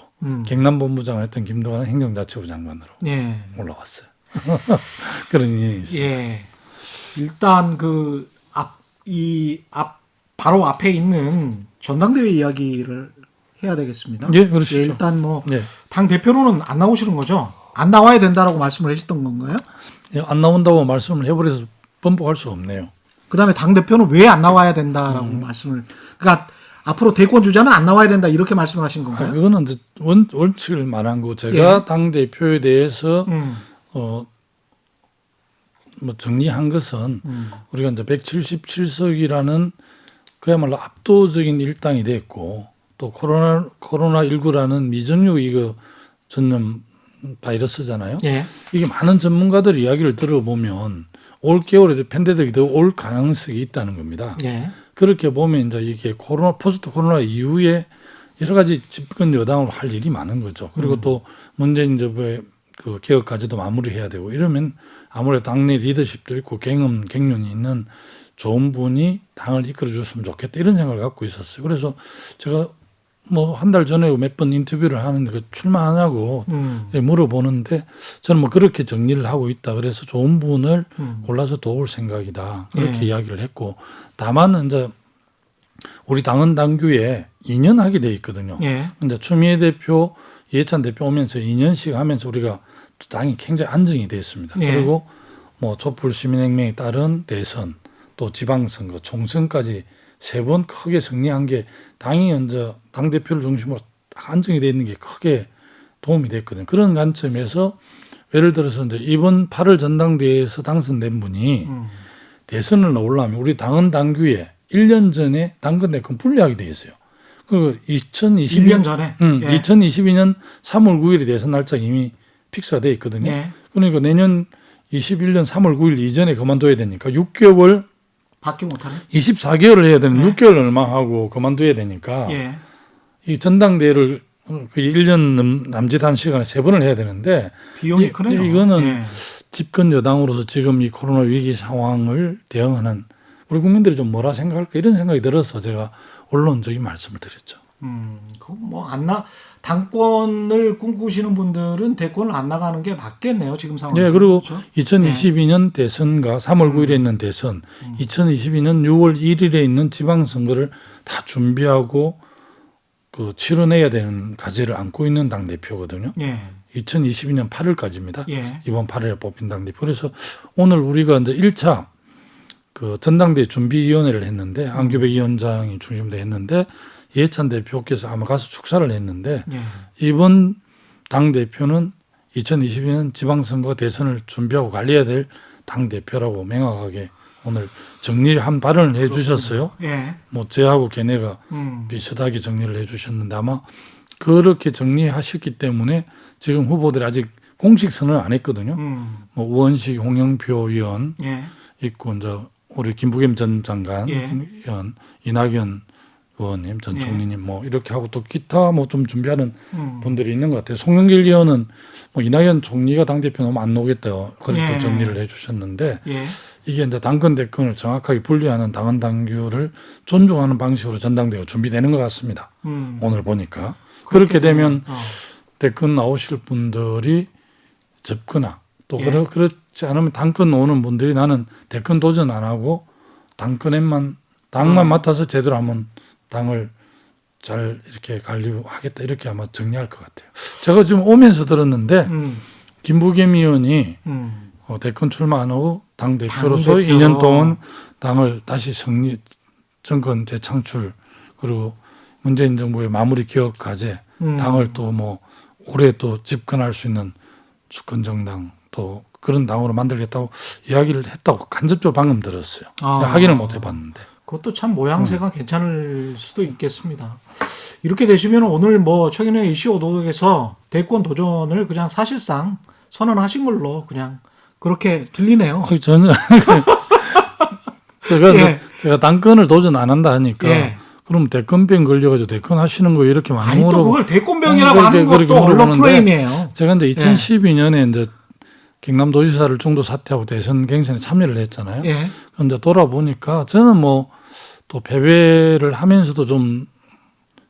경남본부장을 했던 김동완은 행정자치부 장관으로 예. 올라왔어요. 그런 인연이 있습니다. 예. 일단 바로 앞에 있는 전당대회 이야기를 해야 되겠습니다. 예, 그렇죠. 예, 일단 뭐 예. 당 대표로는 안 나오시는 거죠? 안 나와야 된다라고 말씀을 하셨던 건가요? 예, 안 나온다고 말씀을 해버려서 번복할 수 없네요. 그다음에 당 대표는 왜 안 나와야 된다라고 말씀을 그러니까 앞으로 대권 주자는 안 나와야 된다 이렇게 말씀을 하신 건가요? 그거는 이제 원칙을 말한 거고 제가 당 대표에 대해서 뭐 정리한 것은 우리가 이제 177석이라는 그야말로 압도적인 일당이 됐고 또 코로나19라는 미정유 이거 전염 바이러스잖아요. 예. 이게 많은 전문가들 이야기를 들어보면 올 겨울에도 팬데믹이 더 올 가능성이 있다는 겁니다. 예. 그렇게 보면 이제 이게 포스트 코로나 이후에 여러 가지 집권 여당으로 할 일이 많은 거죠. 그리고 또 문재인 정부의 그 개혁 과제도 마무리해야 되고 이러면 아무래도 당내 리더십도 있고 갱년이 있는 좋은 분이 당을 이끌어 줬으면 좋겠다 이런 생각을 갖고 있었어요. 그래서 제가 뭐 한 달 전에 몇 번 인터뷰를 하는데 그 출마하냐고 물어보는데 저는 뭐 그렇게 정리를 하고 있다. 그래서 좋은 분을 골라서 도울 생각이다. 그렇게 이야기를 했고 다만 이제 우리 당은 당규에 2년 하게 돼 있거든요. 예. 근데 추미애 대표, 이해찬 대표 오면서 2년씩 하면서 우리가 당이 굉장히 안정이 돼 있습니다. 예. 그리고 뭐 촛불 시민혁명에 따른 대선, 또 지방선거, 총선까지 3번 크게 승리한 게 당이 먼저 당 대표를 중심으로 딱 안정이 돼 있는 게 크게 도움이 됐거든요. 그런 관점에서 예를 들어서 이제 이번 8월 전당대회에서 당선된 분이 대선을 올라오면 우리 당은 당규에 1년 전에 당근대권 분리하게 돼 있어요. 그 1년 전에. 예. 2022년 3월 9일이 대선 날짜가 이미 픽스가 돼 있거든요. 예. 그러니까 내년 21년 3월 9일 이전에 그만둬야 되니까 6개월 받기 못하네. 24개월을 해야 되는 6개월 얼마 하고 그만둬야 되니까 예. 이 전당대회를 그 1년 남짓한 시간에 3번을 해야 되는데 비용이 크네요. 이거는 예. 집권 여당으로서 지금 이 코로나 위기 상황을 대응하는 우리 국민들이 좀 뭐라 생각할까 이런 생각이 들어서 제가 언론적인 말씀을 드렸죠. 당권을 꿈꾸시는 분들은 대권을 안 나가는 게 맞겠네요. 지금 상황에서. 네, 그리고 그렇죠? 2022년 대선과 3월 9일에 있는 대선, 2022년 6월 1일에 있는 지방선거를 다 준비하고 그 치러내야 되는 과제를 안고 있는 당 대표거든요. 예. 2022년 8월까지입니다. 예. 이번 8월에 뽑힌 당 대표. 그래서 오늘 우리가 이제 1차 그 전당대 준비위원회를 했는데 안규백 위원장이 중심으로 했는데 이해찬 대표께서 아마 가서 축사를 했는데 예. 이번 당 대표는 2022년 지방선거 대선을 준비하고 관리해야 될 당 대표라고 명확하게 오늘 정리를 한 발언을 해주셨어요. 예. 뭐 저하고 걔네가 비슷하게 정리를 해주셨는데 아마 그렇게 정리하셨기 때문에 지금 후보들이 아직 공식 선언을 안 했거든요. 뭐 우원식, 홍영표 의원 예. 있고 이제 우리 김부겸 전 장관, 예. 이낙연 의원님, 전 예. 총리님 뭐 이렇게 하고 또 기타 뭐 좀 준비하는 분들이 있는 것 같아요. 송영길 의원은 뭐 이낙연 총리가 당대표 너무 안 나오겠다 그렇게 예. 또 정리를 해주셨는데 예. 이게 이제 당권 대권을 정확하게 분리하는 당헌 당규를 존중하는 방식으로 전당대회가 준비되는 것 같습니다. 오늘 보니까 그렇게 되면 대권 나오실 분들이 접거나 또 예. 그렇지 않으면 당권 오는 분들이 나는 대권 도전 안 하고 당권에만 당만 맡아서 제대로 한번 당을 잘 이렇게 관리하겠다 이렇게 아마 정리할 것 같아요. 제가 지금 오면서 들었는데 김부겸 의원이 대권 출마 안 하고 당 대표로서 당대표로. 2년 동안 당을 다시 정권 재창출 그리고 문재인 정부의 마무리 개혁 과제 당을 또 뭐 올해 또 집권할 수 있는 주권 정당 또 그런 당으로 만들겠다고 이야기를 했다고 간접적으로 방금 들었어요. 확인을 못 해봤는데. 그것도 참 모양새가 괜찮을 수도 있겠습니다. 이렇게 되시면 오늘 뭐 최경영의 이슈 오도독에서 대권 도전을 그냥 사실상 선언하신 걸로 그냥 그렇게 들리네요. 저는 예. 제가 당권을 도전 안 한다 하니까 예. 그럼 대권병 걸려가지고 대권 하시는 거 이렇게 많이 아니 또 물어보고 그걸 대권병이라고 하는 그렇게 것도 언론 물어보는데 프레임이에요. 제가 근데 2012년에 이제 경남도지사를 중도 사퇴하고 대선 경선에 참여를 했잖아요. 예. 근데 돌아보니까 저는 뭐 또 패배를 하면서도 좀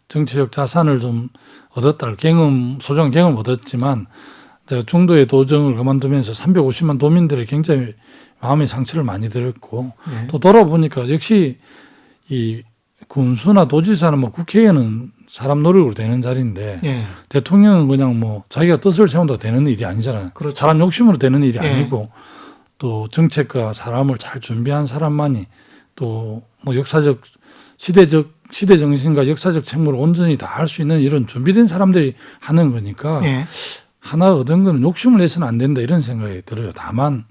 정치적 자산을 좀 얻었다. 소중한 경험을 얻었지만 제가 중도의 도정을 그만두면서 350만 도민들의 굉장히 마음의 상처를 많이 들었고 예. 또 돌아보니까 역시 이 군수나 도지사는 뭐 국회의원은 사람 노력으로 되는 자리인데 예. 대통령은 그냥 뭐 자기가 뜻을 세운다고 되는 일이 아니잖아요. 그렇죠. 사람 욕심으로 되는 일이 예. 아니고 또 정책과 사람을 잘 준비한 사람만이 또 뭐 역사적 시대 정신과 역사적 책무를 온전히 다 할 수 있는 이런 준비된 사람들이 하는 거니까 예. 하나 얻은 거는 욕심을 내서는 안 된다 이런 생각이 들어요. 다만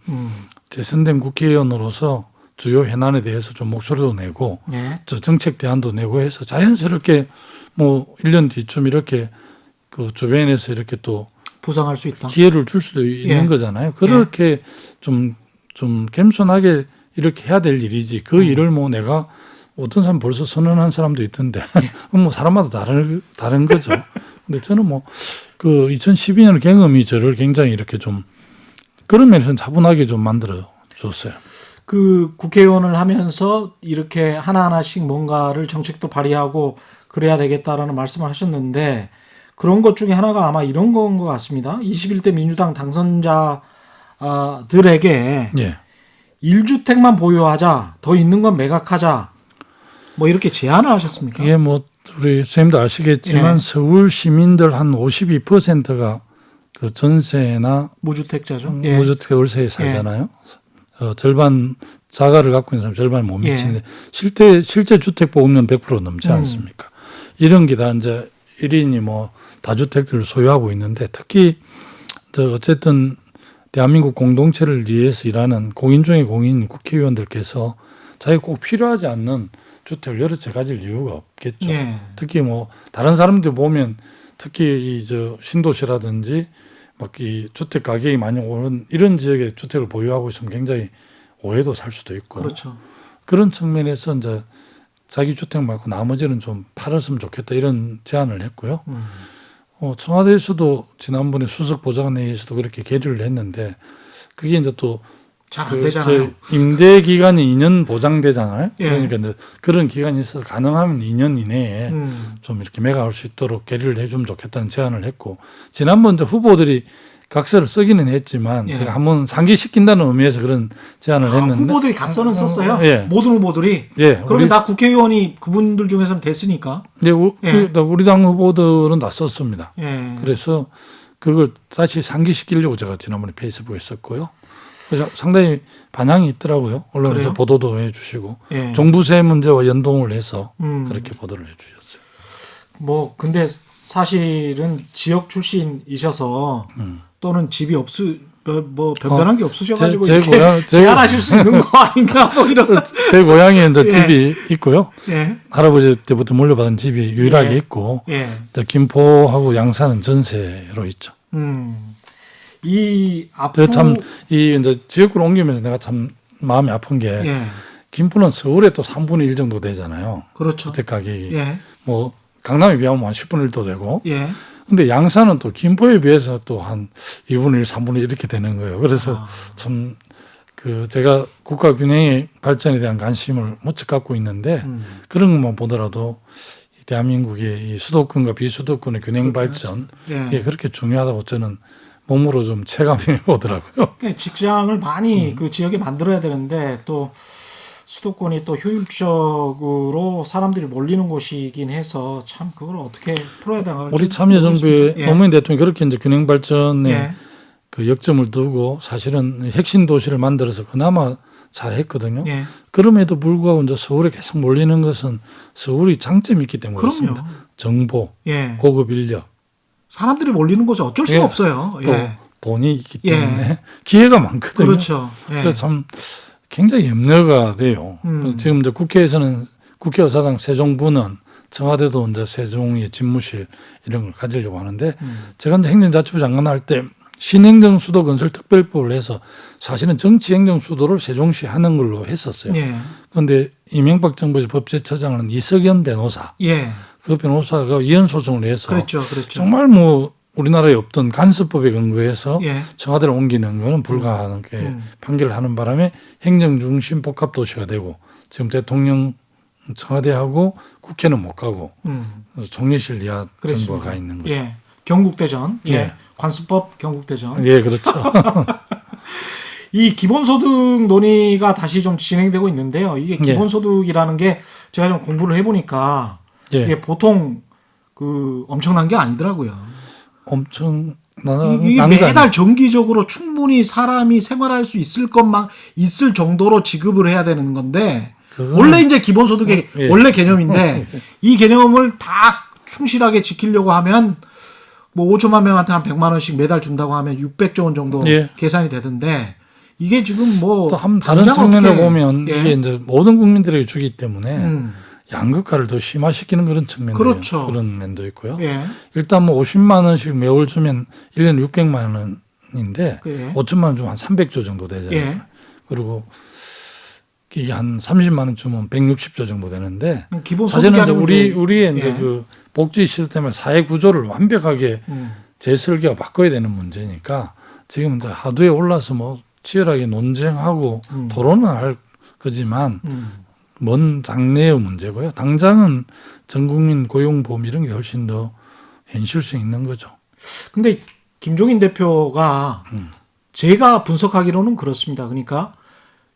재선된 국회의원으로서 주요 현안에 대해서 좀 목소리도 내고 예. 저 정책 대안도 내고 해서 자연스럽게 뭐 1년 뒤쯤 이렇게 그 주변에서 이렇게 또 부상할 수 있다. 기회를 줄 수도 있는 예. 거잖아요. 그렇게 좀 겸손하게 이렇게 해야 될 일이지 그 일을 뭐 내가 어떤 사람 벌써 선언한 사람도 있던데 뭐 사람마다 다른 거죠. 근데 저는 뭐 그 2012년 경험이 저를 굉장히 이렇게 좀 그런 면에서는 차분하게 좀 만들어 줬어요. 그 국회의원을 하면서 이렇게 하나하나씩 뭔가를 정책도 발의하고 그래야 되겠다라는 말씀을 하셨는데 그런 것 중에 하나가 아마 이런 건 것 같습니다. 21대 민주당 당선자들에게 예. 1주택만 보유하자, 더 있는 건 매각하자, 뭐 이렇게 제안을 하셨습니까? 이게 뭐 우리 선생님도 아시겠지만 예. 서울 시민들 한 52%가 그 전세나 무주택자죠. 무주택 월세에 살잖아요. 절반 자가를 갖고 있는 사람 절반 못 미치는데 실제 주택 보험료는 100% 넘지 않습니까? 이런 게 다 이제 1인이 뭐 다주택들을 소유하고 있는데 특히 어쨌든 대한민국 공동체를 위해서 일하는 공인 중에 공인 국회의원들께서 자기가 꼭 필요하지 않는 주택을 여러 채 가질 이유가 없겠죠. 예. 특히 뭐 다른 사람들 보면 특히 신도시라든지 막 이 주택 가격이 많이 오른 이런 지역에 주택을 보유하고 있으면 굉장히 오해도 살 수도 있고 그렇죠. 그런 측면에서 이제 자기 주택 말고 나머지는 좀 팔았으면 좋겠다 이런 제안을 했고요. 청와대에서도 지난번에 수석 보좌관회의에서도 그렇게 계류를 했는데 그게 이제 또 잘 안 되잖아요. 임대 기간이 2년 보장되잖아요. 예. 그러니까 이제 그런 기간이 있어서 가능하면 2년 이내에 좀 이렇게 매각할 수 있도록 계류를 해주면 좋겠다는 제안을 했고 지난번 이제 후보들이 각서를 쓰기는 했지만 예. 제가 한번 상기시킨다는 의미에서 그런 제안을 했는데 후보들이 각서는 썼어요? 예. 모든 후보들이? 예, 그러면 다 국회의원이 그분들 중에서는 됐으니까. 네, 예. 우리 당 후보들은 다 썼습니다. 예. 그래서 그걸 다시 상기시키려고 제가 지난번에 페이스북에 썼고요. 그래서 상당히 반향이 있더라고요. 언론에서 그래요? 보도도 해주시고 예. 종부세 문제와 연동을 해서 그렇게 보도를 해주셨어요. 뭐 근데 사실은 지역 출신이셔서 또는 집이 뭐 변변한 게 없으셔가지고 제 이렇게 고향- 제- 제안하실 수 있는 거 아닌가 뭐 이런. 제 고향에 이제 예. 집이 있고요. 예. 할아버지 때부터 물려받은 집이 유일하게 예. 있고 예. 이제 김포하고 양산은 전세로 있죠. 이 앞으로 참이 이제 지역구로 옮기면서 내가 참 마음이 아픈 게 예. 김포는 서울에 또 3분의 1 정도 되잖아요. 그렇죠. 주택 가격이. 예. 뭐 강남에 비하면 한 10분의 1도 되고. 예. 근데 양산은 또 김포에 비해서 또 한 2분의 1, 3분의 1 이렇게 되는 거예요. 그래서 참 그 제가 국가 균형의 발전에 대한 관심을 무척 갖고 있는데 그런 것만 보더라도 이 대한민국의 이 수도권과 비수도권의 균형 발전 예. 이게 그렇게 중요하다고 저는 몸으로 좀 체감해 보더라고요. 그러니까 직장을 많이 그 지역에 만들어야 되는데 또 수도권이 또 효율적으로 사람들이 몰리는 곳이긴 해서 참 그걸 어떻게 풀어야 되나. 우리 참여정부의 예. 노무현 대통령이 그렇게 이제 균형 발전에 예. 그 역점을 두고 사실은 핵심 도시를 만들어서 그나마 잘했거든요. 예. 그럼에도 불구하고 이제 서울에 계속 몰리는 것은 서울이 장점이 있기 때문에 그럼요. 그렇습니다. 정보, 예. 고급 인력, 사람들이 몰리는 곳은 어쩔 수가 예. 없어요. 또 예. 돈이 있기 예. 때문에 기회가 많거든요. 그렇죠. 예. 그래서 참 굉장히 염려가 돼요. 지금 이제 국회에서는 국회의사당 세종부는 청와대도 이제 세종의 집무실 이런 걸 가지려고 하는데 제가 이제 행정자치부 장관 할 때 신행정 수도 건설 특별법을 해서 사실은 정치 행정 수도를 세종시 하는 걸로 했었어요. 예. 그런데 이명박 정부의 법제처장은 이석연 변호사, 예. 그 변호사가 이혼 소송을 해서 그렇죠. 그렇죠. 정말 뭐 우리나라에 없던 간섭법에 근거해서 예. 청와대를 옮기는 것은 불가하게 판결을 하는 바람에 행정중심 복합도시가 되고 지금 대통령 청와대하고 국회는 못 가고 총리실 이하 정부가 가 있는 거죠. 예. 경국대전. 예. 예. 관습법 경국대전. 예, 그렇죠. 이 기본소득 논의가 다시 좀 진행되고 있는데요. 이게 기본소득이라는 게 제가 좀 공부를 해보니까 예. 이게 보통 그 엄청난 게 아니더라고요. 엄청 이게 매달 정기적으로 충분히 사람이 생활할 수 있을 것만 있을 정도로 지급을 해야 되는 건데 원래 이제 기본소득의 예. 원래 개념인데 이 개념을 다 충실하게 지키려고 하면 뭐 5천만 명한테 한 100만 원씩 매달 준다고 하면 600조 원 정도 예. 계산이 되던데 이게 지금 뭐 또 다른 측면을 보면 예. 이게 이제 모든 국민들에게 주기 때문에 양극화를 더 심화시키는 그런 측면도 그렇죠. 그런 면도 있고요. 예. 일단 뭐 50만 원씩 매월 주면 1년에 600만 원인데 예. 5천만 원 주면 한 300조 정도 되잖아요. 예. 그리고 이게 한 30만 원 주면 160조 정도 되는데 기본 사실은 이제 소득이 우리의 이제 예. 그 복지 시스템의 사회 구조를 완벽하게 재설계와 바꿔야 되는 문제니까 지금 이제 하두에 올라서 뭐 치열하게 논쟁하고 토론을 할 거지만 먼 장래의 문제고요. 당장은 전국민 고용보험 이런 게 훨씬 더 현실성 있는 거죠. 근데 김종인 대표가 제가 분석하기로는 그렇습니다. 그러니까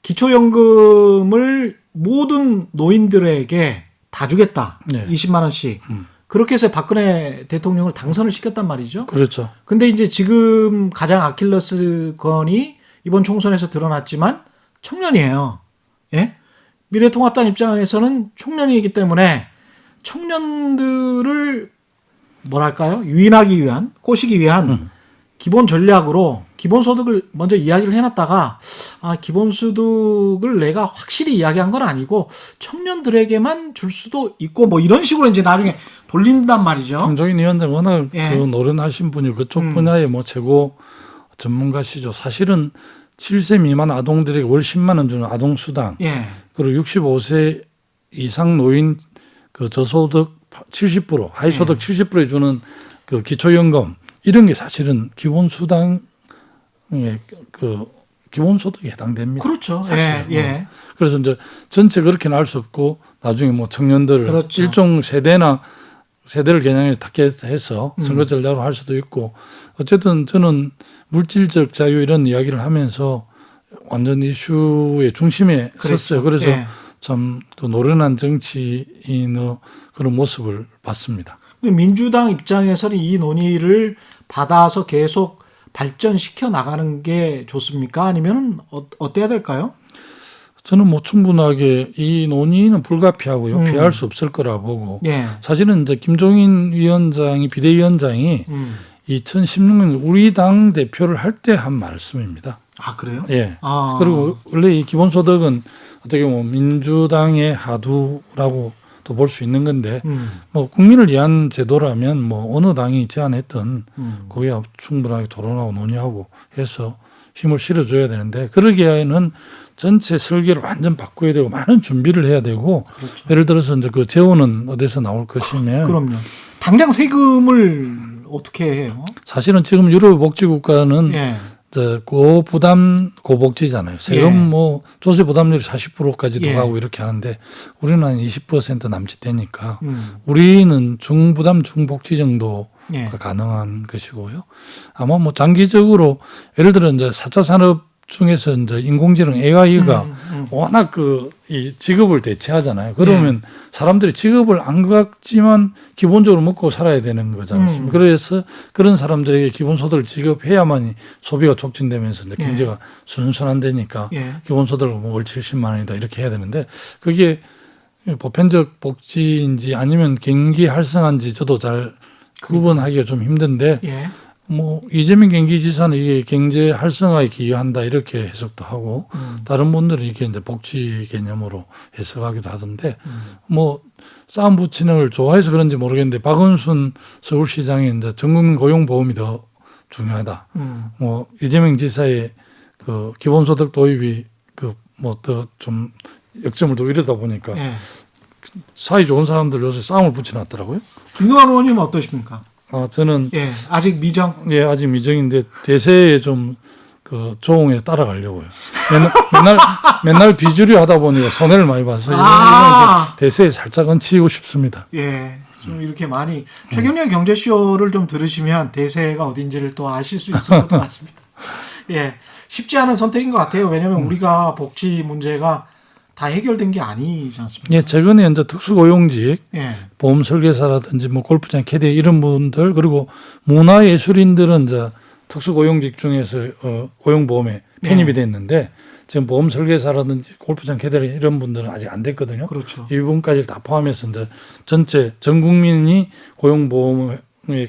기초연금을 모든 노인들에게 다 주겠다. 네. 20만 원씩. 그렇게 해서 박근혜 대통령을 당선을 시켰단 말이죠. 그렇죠. 근데 이제 지금 가장 아킬레스 건이 이번 총선에서 드러났지만 청년이에요. 예? 미래통합당 입장에서는 청년이기 때문에 청년들을 뭐랄까요? 유인하기 위한, 꼬시기 위한 기본 전략으로 기본소득을 먼저 이야기를 해놨다가 기본소득을 내가 확실히 이야기한 건 아니고 청년들에게만 줄 수도 있고 뭐 이런 식으로 이제 나중에 돌린단 말이죠. 김종인 위원장 워낙 예. 그 노련하신 분이 그쪽 분야의 뭐 최고 전문가시죠. 사실은 7세 미만 아동들에게 월 10만 원 주는 아동수당 예. 그리고 65세 이상 노인 그 저소득 70% 하위소득 70%에 주는 그 기초연금 이런 게 사실은 기본수당의 그 기본소득에 해당됩니다. 그렇죠. 사실은. 예. 예. 그래서 이제 전체 그렇게는 할 수 없고 나중에 뭐 청년들 그렇죠. 일종 세대를 겨냥해서 타겟해서 선거 전략으로 할 수도 있고 어쨌든 저는 물질적 자유 이런 이야기를 하면서 완전 이슈의 중심에 그렇죠. 섰어요. 그래서 예. 참 그 노련한 정치인의 그런 모습을 봤습니다. 민주당 입장에서는 이 논의를 받아서 계속 발전시켜 나가는 게 좋습니까? 아니면 어때야 될까요? 저는 뭐 충분하게 이 논의는 불가피하고요. 피할 수 없을 거라 보고 예. 사실은 이제 김종인 위원장이 비대위원장이 2016년 우리 당 대표를 할 때 한 말씀입니다. 아, 그래요? 예. 아. 그리고 원래 이 기본소득은 어떻게 보면 민주당의 하두라고 또 볼 수 있는 건데 뭐 국민을 위한 제도라면 뭐 어느 당이 제안했던 거기에 충분하게 토론하고 논의하고 해서 힘을 실어줘야 되는데 그러기에는 전체 설계를 완전 바꿔야 되고 많은 준비를 해야 되고 그렇죠. 예를 들어서 이제 그 재원은 어디서 나올 것이면 그럼요. 당장 세금을 어떻게 해요? 사실은 지금 유럽 복지 국가는 예. 고부담 고복지잖아요. 세금 예. 뭐 조세 부담률이 40%까지도 예. 가고 이렇게 하는데 우리는 한 20% 남짓 되니까 음. 우리는 중부담 중복지 정도가 예. 가능한 것이고요. 아마 뭐 장기적으로 예를 들어 이제 4차 산업 중에서 이제 인공지능 AI가 워낙 이 직업을 대체하잖아요. 그러면 사람들이 직업을 안 갖지만 기본적으로 먹고 살아야 되는 거지 않습니까? 그래서 그런 사람들에게 기본소득을 지급해야만 소비가 촉진되면서 이제 경제가 순순한되니까 예. 기본소득을 뭐 월 70만 원이다 이렇게 해야 되는데 그게 보편적 복지인지 아니면 경기 활성화인지 저도 잘 구분하기가 좀 힘든데 예. 뭐 이재명 경기지사는 이게 경제 활성화에 기여한다 이렇게 해석도 하고 다른 분들은 이게 이제 복지 개념으로 해석하기도 하던데 뭐 싸움 붙이는 걸 좋아해서 그런지 모르겠는데 박원순 서울시장이 이제 전국민 고용보험이 더 중요하다. 뭐 이재명 지사의 그 기본소득 도입이 그 뭐 더 좀 역점을 더 이러다 보니까 예. 사이 좋은 사람들 요새 싸움을 붙여놨더라고요. 김동완 의원님 어떠십니까? 저는 예. 아직 미정. 예, 아직 미정인데 대세에 좀 그 조응에 따라가려고요. 맨날 비주류 하다 보니까 손해를 많이 봐서 이번 대세에 살짝 얹히고 싶습니다. 예. 좀 이렇게 많이 최경련 경제쇼를 좀 들으시면 대세가 어딘지를 또 아실 수 있을 것 같습니다. 예. 쉽지 않은 선택인 것 같아요. 왜냐하면 우리가 복지 문제가 다 해결된 게 아니지 않습니까? 예, 최근에 이제 특수고용직, 예. 보험 설계사라든지 뭐 골프장 캐디 이런 분들 그리고 문화예술인들은 이제 특수고용직 중에서 고용보험에 편입이 됐는데 지금 보험 설계사라든지 골프장 캐디 이런 분들은 아직 안 됐거든요. 그렇죠. 이 부분까지 다 포함해서 이제 전체 전 국민이 고용보험에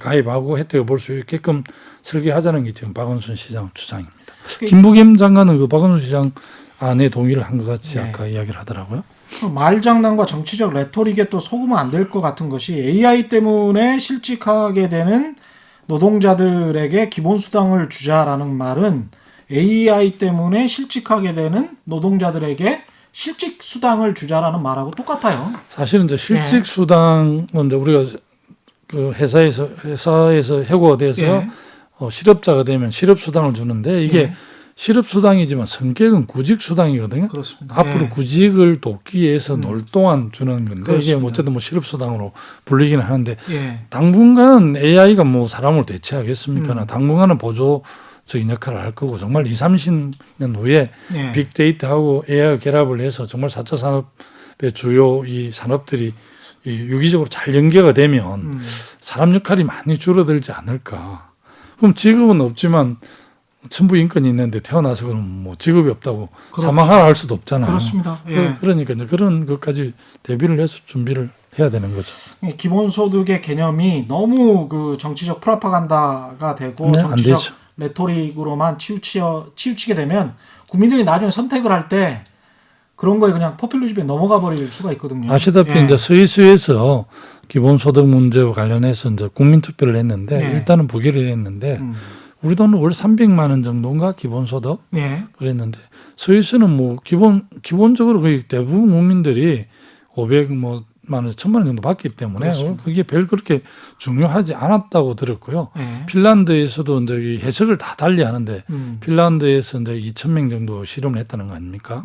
가입하고 혜택을 볼 수 있게끔 설계하자는 게 지금 박원순 시장 주장입니다. 김부겸 장관은 그 박원순 시장 안에 동의를 한 것 같이 네. 아까 이야기를 하더라고요. 말장난과 정치적 레토릭에 또 속으면 안 될 것 같은 것이 AI 때문에 실직하게 되는 노동자들에게 기본수당을 주자라는 말은 AI 때문에 실직하게 되는 노동자들에게 실직수당을 주자라는 말하고 똑같아요. 사실은 이제 실직수당은 이제 우리가 그 회사에서 해고가 돼서 예. 실업자가 되면 실업수당을 주는데 이게 예. 실업수당이지만 성격은 구직수당이거든요. 그렇습니다. 앞으로 예. 구직을 돕기 위해서 놀 동안 주는 건데 그렇습니다. 이게 어쨌든 뭐 실업수당으로 불리기는 하는데 예. 당분간은 AI가 뭐 사람을 대체하겠습니까? 당분간은 보조적인 역할을 할 거고 정말 20, 30년 후에 예. 빅데이터하고 AI가 결합을 해서 정말 4차 산업의 주요 이 산업들이 이 유기적으로 잘 연계가 되면 사람 역할이 많이 줄어들지 않을까. 그럼 직업은 없지만 천부 인권이 있는데 태어나서 그럼 뭐 직업이 없다고 그렇죠. 사망하라 할 수도 없잖아요. 그렇습니다. 예. 그러니까 이제 그런 것까지 대비를 해서 준비를 해야 되는 거죠. 기본소득의 개념이 너무 그 정치적 프로파간다가 되고 네, 안 정치적 되죠. 레토릭으로만 치우치게 되면 국민들이 나중에 선택을 할 때 그런 거에 그냥 포퓰리즘에 넘어가 버릴 수가 있거든요. 아시다시피 예. 이제 스위스에서 기본소득 문제와 관련해서 이제 국민투표를 했는데 네. 일단은 부결을 했는데 우리 돈은 월 300만 원 정도인가 기본소득 예. 그랬는데 스위스는 뭐 기본적으로 거의 대부분 국민들이 500만 원, 1000만 원 정도 받기 때문에 그렇습니다. 그게 별 그렇게 중요하지 않았다고 들었고요. 예. 핀란드에서도 핀란드에서도 이제 이 해석을 다 달리 하는데 음. 핀란드에서 이제 2,000명 정도 실험을 했다는 거 아닙니까?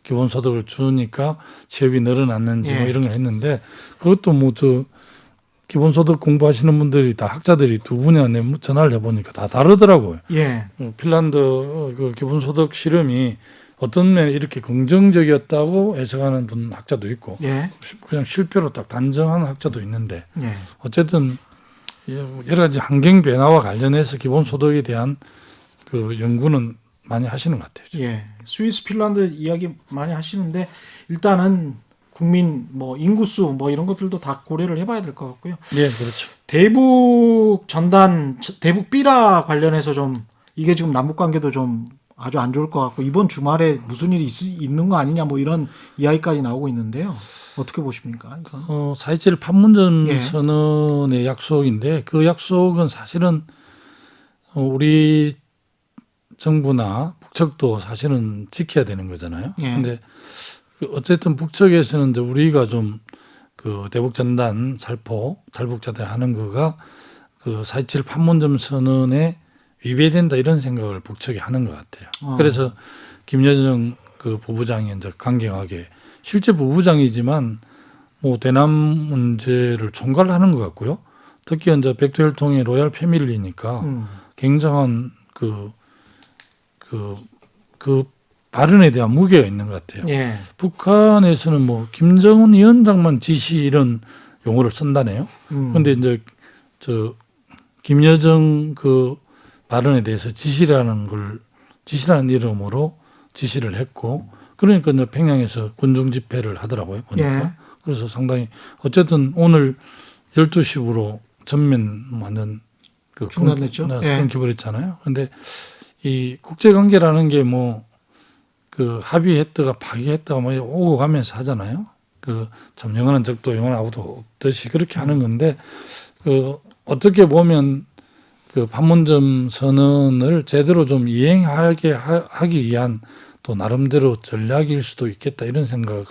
기본소득을 주니까 취업이 늘어났는지 뭐 예. 이런 걸 했는데 그것도 뭐 저 기본소득 공부하시는 분들이 다 학자들이 두 분이나 전화를 해보니까 다 다르더라고요. 예. 핀란드 그 기본소득 실험이 어떤 면에 이렇게 긍정적이었다고 해석하는 분 학자도 있고 예. 그냥 실패로 딱 단정하는 학자도 있는데 예. 어쨌든 여러 가지 환경 변화와 관련해서 기본소득에 대한 그 연구는 많이 하시는 것 같아요. 예. 스위스, 핀란드 이야기 많이 하시는데 일단은 국민 뭐 인구수 뭐 이런 것들도 다 고려를 해봐야 될 것 같고요. 예, 그렇죠. 대북 전단, 대북 비라 관련해서 좀 이게 지금 남북 관계도 좀 아주 안 좋을 것 같고 이번 주말에 무슨 일이 있는 거 아니냐 뭐 이런 이야기까지 나오고 있는데요. 어떻게 보십니까? 이건? 4.27 판문점 예. 선언의 약속인데 그 약속은 사실은 우리 정부나 북측도 사실은 지켜야 되는 거잖아요. 예. 근데 어쨌든 북측에서는 이제 우리가 좀 그 대북 전단 살포 탈북자들 하는 거가 그 4.27 판문점 선언에 위배된다 이런 생각을 북측이 하는 것 같아요. 그래서 김여정 그 부부장이 이제 강경하게 실제 부부장이지만 뭐 대남 문제를 총괄하는 것 같고요. 특히 이제 백두혈통의 로얄 패밀리니까 굉장한 그 발언에 대한 무게가 있는 것 같아요. 예. 북한에서는 뭐 김정은 위원장만 지시 이런 용어를 쓴다네요. 그런데 이제 저 김여정 그 발언에 대해서 지시라는 이름으로 지시를 했고, 그러니까 이제 평양에서 군중 집회를 하더라고요. 보니까. 예. 그래서 상당히 어쨌든 오늘 12시부로 전면 완전 그 중단됐죠. 예. 끊겨버렸잖아요. 근데 이 국제 관계라는 게 뭐 그 합의했다가 파기했다가 뭐 오고 가면서 하잖아요. 그 참 영원한 적도 영원한 아무도 없듯이 그렇게 하는 건데, 그 어떻게 보면 그 판문점 선언을 제대로 좀 이행하게 하기 위한 또 나름대로 전략일 수도 있겠다 이런 생각이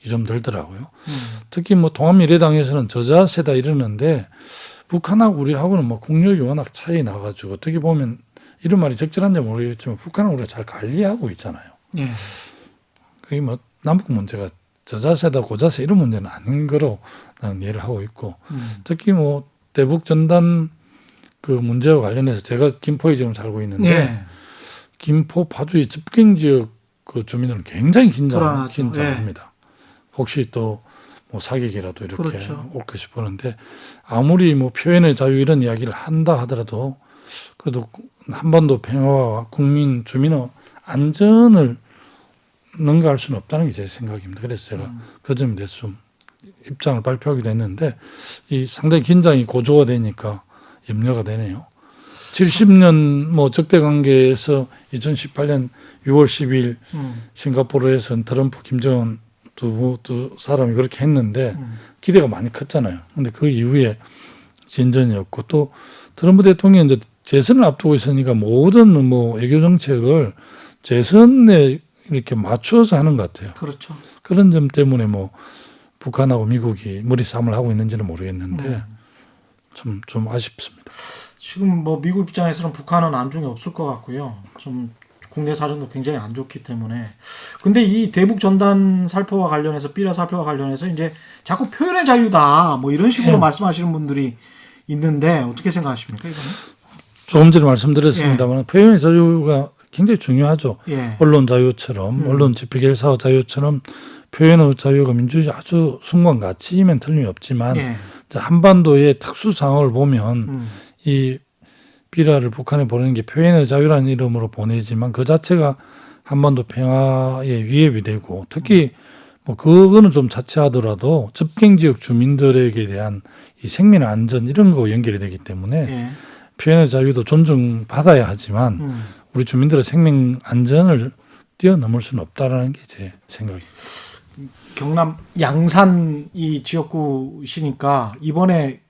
좀 들더라고요. 특히 뭐 통합미래당에서는 저자세다 이러는데 북한하고 우리하고는 뭐 국력이 워낙 차이 나가지고 어떻게 보면 이런 말이 적절한지 모르겠지만 북한은 우리가 잘 관리하고 있잖아요. 예. 그게 뭐 남북 문제가 저자세다 고자세 이런 문제는 아닌 거로 나는 이해를 하고 있고, 특히 뭐 대북 전단 그 문제와 관련해서 제가 김포에 지금 살고 있는데 예. 김포 파주의 집경 지역 그 주민들은 굉장히 불안하죠. 긴장합니다. 혹시 또 뭐 사격이라도 이렇게 그렇죠. 올까 싶었는데, 아무리 뭐 표현의 자유 이런 이야기를 한다 하더라도 그래도 한반도 평화와 주민의 안전을 능가할 수는 없다는 게 제 생각입니다. 그래서 제가 그 점에 대해서 좀 입장을 발표하게 됐는데, 이 상당히 긴장이 고조가 되니까 염려가 되네요. 70년 뭐 적대 관계에서 2018년 6월 10일 싱가포르에서 트럼프, 김정은 두 사람이 그렇게 했는데 기대가 많이 컸잖아요. 근데 그 이후에 진전이었고, 또 트럼프 대통령이 이제 재선을 앞두고 있으니까 모든 뭐 외교 정책을 재선에 이렇게 맞추어서 하는 것 같아요. 그렇죠. 그런 점 때문에 뭐 북한하고 미국이 머리싸움을 하고 있는지는 모르겠는데 좀 아쉽습니다. 지금 뭐 미국 입장에서는 북한은 안중에 없을 것 같고요. 좀 국내 사정도 굉장히 안 좋기 때문에. 근데 이 대북 전단 살포와 관련해서 삐라 살포와 관련해서 이제 자꾸 표현의 자유다 뭐 이런 식으로 말씀하시는 분들이 있는데 어떻게 생각하십니까 이거는? 조금 전에 말씀드렸습니다만 표현의 자유가 굉장히 중요하죠. 예. 언론 자유처럼 언론 집회 결사 자유처럼 표현의 자유가 민주주의 아주 순간 가치이면 틀림이 없지만 예. 한반도의 특수 상황을 보면 이 비라를 북한에 보내는 게 표현의 자유라는 이름으로 보내지만 그 자체가 한반도 평화에 위협이 되고, 특히 뭐 그거는 좀 자체하더라도 접경 지역 주민들에게 대한 이 생命안전 이런 거 연결이 되기 때문에 예. 표현의 자유도 존중받아야 하지만 우리 주민들의 생명 안전을 뛰어넘을 수는 없다라는 게 제 생각입니다. 경남 양산 이 지역구시니까 이번에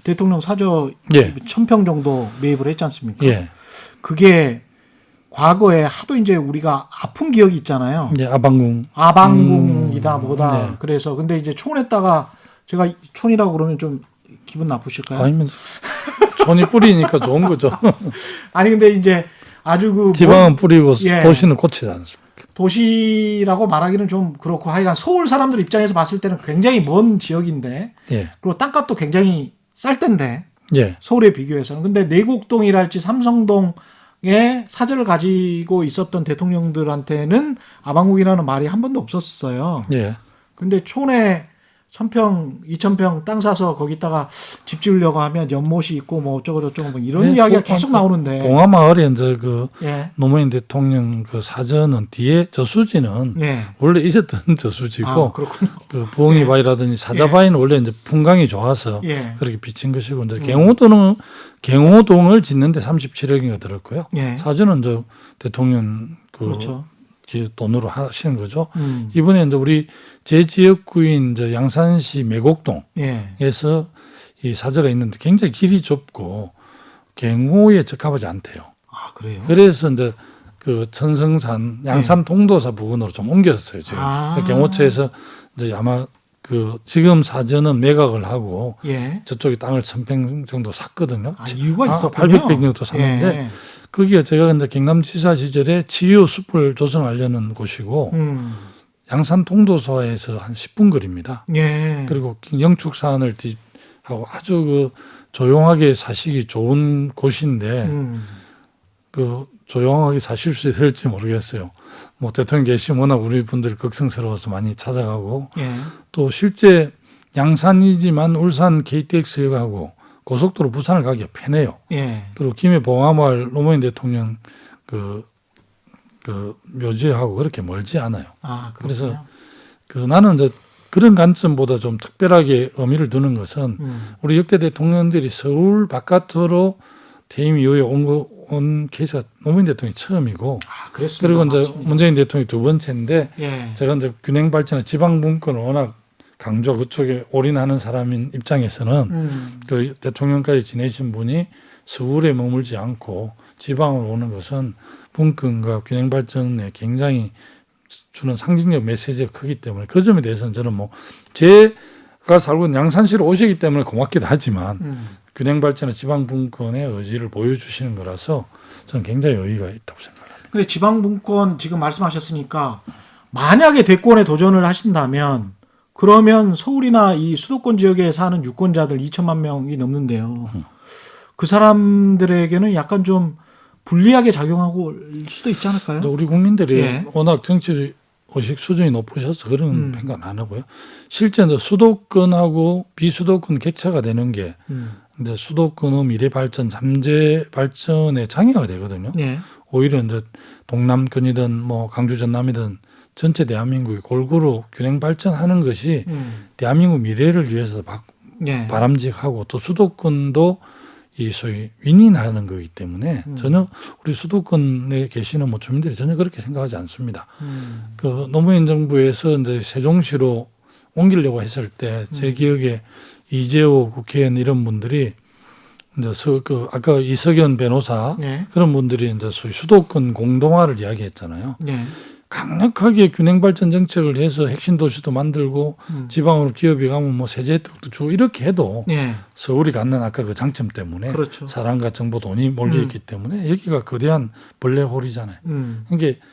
대통령 사저 예. 1000평 정도 매입을 했지 않습니까? 예. 그게 과거에 하도 이제 우리가 아픈 기억이 있잖아요. 예, 아방궁. 아방궁이다 뭐다. 네. 그래서 근데 이제 촌에다가 제가 촌이라고 그러면 좀 기분 나쁘실까요? 아니면 촌이 뿌리니까 좋은 거죠. 아니 근데 이제 아주 그 지방은 뿌리고 예. 도시는 꽃이지 않습니까? 도시라고 말하기는 좀 그렇고 하여간 서울 사람들 입장에서 봤을 때는 굉장히 먼 지역인데 예. 그리고 땅값도 굉장히 쌀 텐데 예. 서울에 비교해서는. 근데 내곡동이랄지 삼성동에 사저를 가지고 있었던 대통령들한테는 아방국이라는 말이 한 번도 없었어요. 예. 근데 촌에 1000평, 2000평 땅 사서 거기다가 집 지으려고 하면 연못이 있고 뭐 어쩌고저쩌고 뭐 이런 네, 이야기가 계속 나오는데. 봉화마을에 이제 그 예. 노무현 대통령 그 사저는 뒤에 저수지는 예. 원래 있었던 저수지고 아, 그렇군요. 그 부엉이 바위라든지 사자바위는 원래 이제 풍광이 좋아서 예. 그렇게 비친 것이고, 이제 갱호동을 짓는데 37억인가 들었고요. 예. 사저는 이제 대통령 그렇죠. 돈으로 하시는 거죠. 이번에 이제 우리 제 지역구인 이제 양산시 매곡동에서 예. 이 사저가 있는데 굉장히 길이 좁고 갱호에 적합하지 않대요. 아, 그래요? 그래서 이제 그 천성산 양산 통도사 부근으로 좀 옮겼어요. 지금 경호처에서 이제 아마 그 지금 사전은 매각을 하고 예. 저쪽에 땅을 1,000평 정도 샀거든요. 아, 이유가 있었군요. 800평 정도 샀는데 예. 거기가 제가 근데 경남지사 시절에 치유 숲을 조성하려는 곳이고 양산 통도사에서 한 10분 거리입니다. 예. 그리고 영축산을 하고 아주 그 조용하게 사시기 좋은 곳인데 그 조용하게 사실 수 있을지 모르겠어요. 뭐 대통령 계시면 워낙 우리 분들 걱정스러워서 많이 찾아가고 예. 또 실제 양산이지만 울산 KTX역하고 고속도로 부산을 가기가 편해요. 예. 그리고 김해 봉화마을 노무현 대통령 그 묘지하고 그렇게 멀지 않아요. 아, 그래서 그래서 나는 이제 그런 관점보다 좀 특별하게 의미를 두는 것은 우리 역대 대통령들이 서울 바깥으로 퇴임 이후에 온 케이스가 노무현 대통령이 처음이고 아, 그랬습니다. 그리고 이제 맞습니다. 문재인 대통령이 두 번째인데 예. 제가 이제 균형 발전의 지방 분권을 워낙 강조 그쪽에 올인하는 사람인 입장에서는 그 대통령까지 지내신 분이 서울에 머물지 않고 지방으로 오는 것은 분권과 균형 발전에 굉장히 주는 상징적 메시지가 크기 때문에 그 점에 대해서는 저는 뭐 제가 살고 있는 양산시로 오시기 때문에 고맙기도 하지만 균형 발전의 지방 분권의 의지를 보여주시는 거라서 저는 굉장히 의의가 있다고 생각합니다. 근데 지방분권 지금 말씀하셨으니까 만약에 대권에 도전을 하신다면 그러면 서울이나 이 수도권 지역에 사는 유권자들 2천만 명이 넘는데요. 그 사람들에게는 약간 좀 불리하게 작용하고 수도 있지 않을까요? 우리 국민들이 예. 워낙 정치 의식 수준이 높으셔서 그런 생각 안 하고요. 실제 이제 수도권하고 비수도권 격차가 되는 게 이제 수도권의 미래 발전, 잠재 발전의 장애가 되거든요. 예. 오히려 이제 동남권이든 뭐 강주 전남이든 전체 대한민국이 골고루 균형 발전하는 것이 대한민국 미래를 위해서 예. 바람직하고 또 수도권도 이 소위 윈윈하는 거기 때문에 전혀 우리 수도권에 계시는 뭐 주민들이 전혀 그렇게 생각하지 않습니다. 그 노무현 정부에서 이제 세종시로 옮기려고 했을 때 제 기억에 이재호 국회의원 이런 분들이 이제 그 아까 이석연 변호사 예. 그런 분들이 이제 소위 수도권 공동화를 이야기했잖아요. 예. 강력하게 균형 발전 정책을 해서 핵심 도시도 만들고 지방으로 기업이 가면 뭐 세제 혜택도 주고 이렇게 해도 예. 서울이 갖는 아까 그 장점 때문에 그렇죠. 사람과 정보 돈이 몰려 있기 때문에 여기가 거대한 벌레홀이잖아요. 그러니까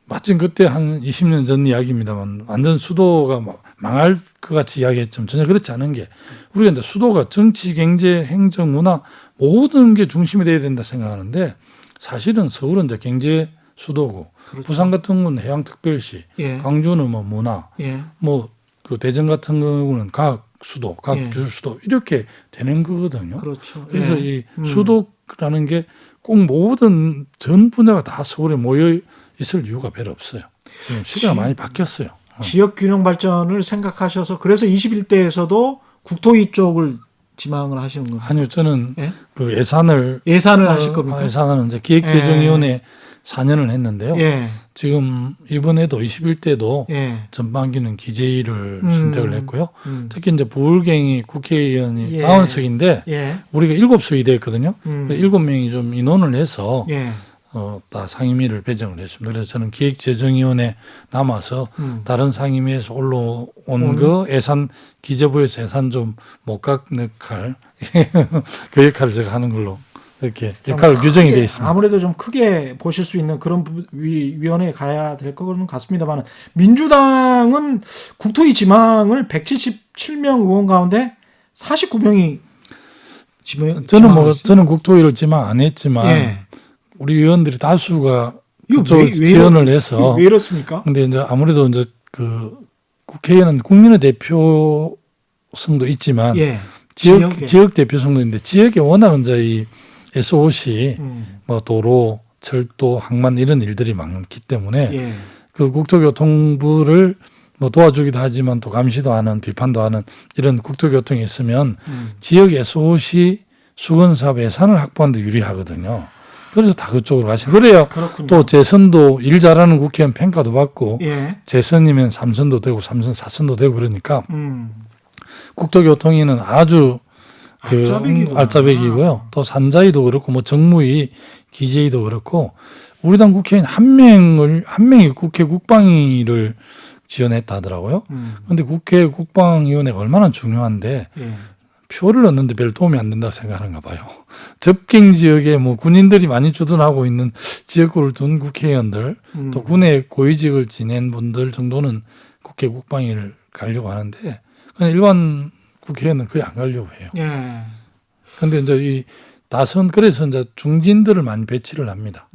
마침 그때 한 20년 전 이야기입니다만 완전 수도가 망할 것 같이 이야기했지만 전혀 그렇지 않은 게 우리가 이제 수도가 정치, 경제, 행정, 문화 모든 게 중심이 돼야 된다 생각하는데 사실은 서울은 이제 경제 수도고 그렇죠. 부산 같은 경우는 해양특별시, 예. 광주는 뭐 문화, 예. 뭐 그 대전 같은 경우는 과학 수도, 과학 예. 기술 수도 이렇게 되는 거거든요. 그렇죠. 그래서 예. 이 수도라는 게 꼭 모든 전 분야가 다 서울에 모여 있을 이유가 별로 없어요. 지금 시대가 많이 바뀌었어요. 지역 균형 발전을 생각하셔서 그래서 21대에서도 국토위 쪽을 지망을 하시는 겁니다. 아니요, 저는 예? 그 예산을 하실 겁니까? 예산은 이제 기획재정위원회 4년을 했는데요. 예. 지금 이번에도 21대도 예. 전반기는 기재위를 선택을 했고요. 특히 이제 부울경이 국회의원이 예. 40석인데 예. 우리가 7석이 됐거든요. 음. 7명이 좀 인원을 해서 예. 다 상임위를 배정을 했습니다. 그래서 저는 기획재정위원회 남아서 다른 상임위에서 올라온 거 예산 기재부에서 예산 좀 못각 역할 그 역할을 제가 하는 걸로 이렇게 역할 규정이 되어 있습니다. 아무래도 좀 크게 보실 수 있는 그런 위원회에 가야 될 거는 같습니다만 민주당은 국토위 지망을 177명 의원 가운데 49명이 저는 국토위를 지망 안 했지만 예. 우리 의원들이 다수가 이거 그쪽 지원을 해서 왜 이렇습니까? 근데 이제 아무래도 이제 그 국회의원은 국민의 대표성도 있지만 예. 지역 대표성도 있는데 지역에 워낙 이제 이 SOC 뭐 도로, 철도, 항만 이런 일들이 많기 때문에 예. 그 국토교통부를 뭐 도와주기도 하지만 또 감시도 하는 비판도 하는 이런 국토교통이 있으면 지역 SOC 수건사업 예산을 확보하는 데 유리하거든요. 그래서 다 그쪽으로 가시고 그래야 그렇군요. 또 재선도 일 잘하는 국회의원 평가도 받고 예. 재선이면 3선도 되고 3선, 4선도 되고 그러니까 음. 국토교통위는 아주 알짜배기고요. 또 산자위도 그렇고 뭐 정무위, 기재위도 그렇고 우리 당 국회의원 한 명이 국회 국방위를 지원했다 하더라고요. 그런데 국회 국방위원회가 얼마나 중요한데 예. 표를 얻는데 별 도움이 안 된다고 생각하는가 봐요. 접경 지역에 뭐 군인들이 많이 주둔하고 있는 지역구를 둔 국회의원들 또 군의 고위직을 지낸 분들 정도는 국회 국방위를 가려고 하는데 그냥 일반 국회의원은 거의 안 가려고 해요. 예. 근데 이제 이 다선 그래서 이제 중진들을 많이 배치를 합니다.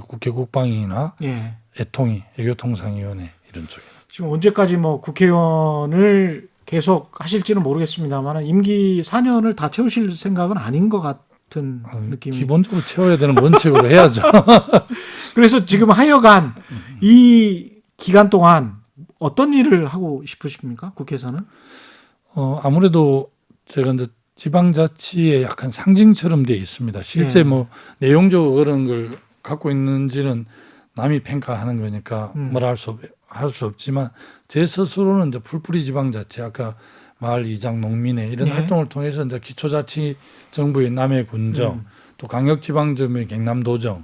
국회 국방위나 예. 애통위, 애교통상위원회 이런 쪽에. 지금 언제까지 뭐 국회의원을 계속 하실지는 모르겠습니다만 임기 4년을 다 채우실 생각은 아닌 것 같은 느낌이. 기본적으로 채워야 되는 원칙으로 해야죠. 그래서 지금 하여간 이 기간 동안 어떤 일을 하고 싶으십니까? 국회에서는? 아무래도 제가 이제 지방자치의 약간 상징처럼 돼 있습니다. 실제 예. 뭐 내용적으로 그런 걸 갖고 있는지는 남이 평가하는 거니까 뭐라 할 수 없지만 제 스스로는 이제 풀뿌리 지방자치 아까 마을 이장 농민회 이런 네. 활동을 통해서 이제 기초자치 정부의 남해군정 또 강력지방정부의 경남도정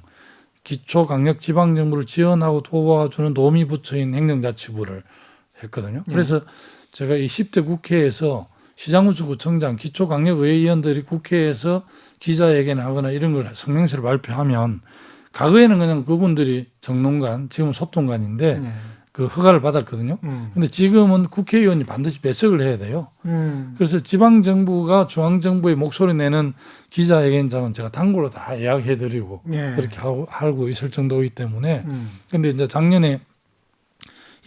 기초 강력지방정부를 지원하고 도와주는 도우미 부처인 행정자치부를 했거든요. 그래서 제가 20대 국회에서 시장군수구청장 기초강력의회의원들이 국회에서 기자회견 하거나 이런 걸 성명서를 발표하면 과거에는 그냥 그분들이 정론관 지금 소통관인데 그 허가를 받았거든요. 근데 지금은 국회의원이 반드시 배석을 해야 돼요. 그래서 지방정부가 중앙정부의 목소리 내는 기자회견장은 제가 단골로 다 예약해드리고 예. 그렇게 하고 있을 정도이기 때문에 근데 이제 작년에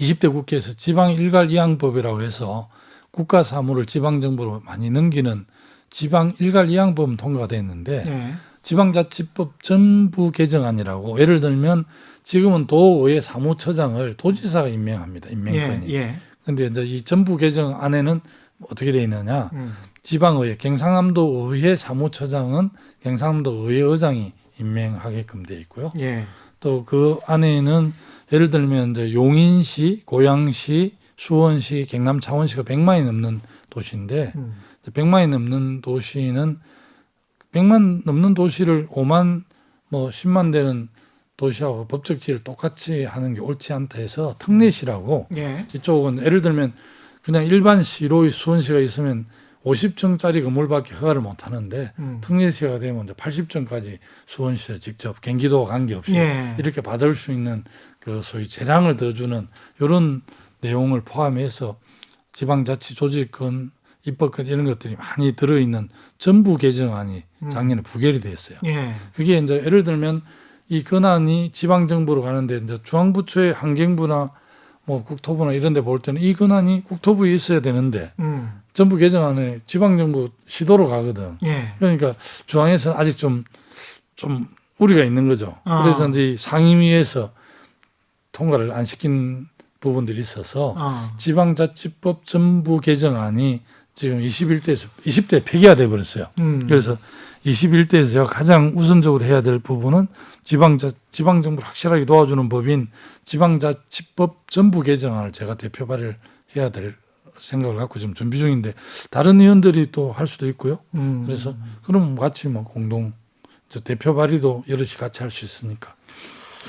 20대 국회에서 지방 일괄 이양법이라고 해서 국가 사무를 지방정부로 많이 넘기는 지방 일괄 이양법은 통과가 됐는데 예. 지방자치법 전부 개정안이라고 예를 들면 지금은 도의회 사무처장을 도지사가 임명합니다. 임명권이. 예. 그런데 이제 이 전부 개정안에는 어떻게 되어 있느냐? 지방의회 경상남도 의회 사무처장은 경상남도 의회 의장이 임명하게끔 되어 있고요. 예. 또 그 안에는 예를 들면 이제 용인시, 고양시, 수원시, 경남 창원시가 100만이 넘는 도시인데 100만이 넘는 도시는 100만 넘는 도시를 5만 뭐 10만 되는 도시하고 법적 지위를 똑같이 하는 게 옳지 않다 해서 특례시라고 예. 이쪽은 예를 들면 그냥 일반 시로 수원시가 있으면 50층짜리 건물밖에 허가를 못 하는데 특례시가 되면 이제 80층까지 수원시에 직접 경기도와 관계없이 예. 이렇게 받을 수 있는 그 소위 재량을 더 주는 이런 내용을 포함해서 지방자치 조직권, 입법권 이런 것들이 많이 들어있는 전부 개정안이 작년에 부결이 됐어요. 예. 그게 이제 예를 들면 이 권한이 지방정부로 가는데 이제 중앙부처의 환경부나 뭐 국토부나 이런 데 볼 때는 이 권한이 국토부에 있어야 되는데 전부 개정안에 지방정부 시도로 가거든. 예. 그러니까 중앙에서는 아직 좀 우리가 있는 거죠. 그래서 이제 상임위에서 통과를 안 시킨 부분들이 있어서 지방자치법 전부 개정안이 지금 20대 폐기가 돼 버렸어요. 그래서 21대에서 제가 가장 우선적으로 해야 될 부분은 지방정부를 확실하게 도와주는 법인 지방자치법 전부 개정안을 제가 대표 발의를 해야 될 생각을 갖고 지금 준비 중인데 다른 의원들이 또 할 수도 있고요. 그래서 그럼 같이 뭐 공동 대표 발의도 여럿이 같이 할 수 있으니까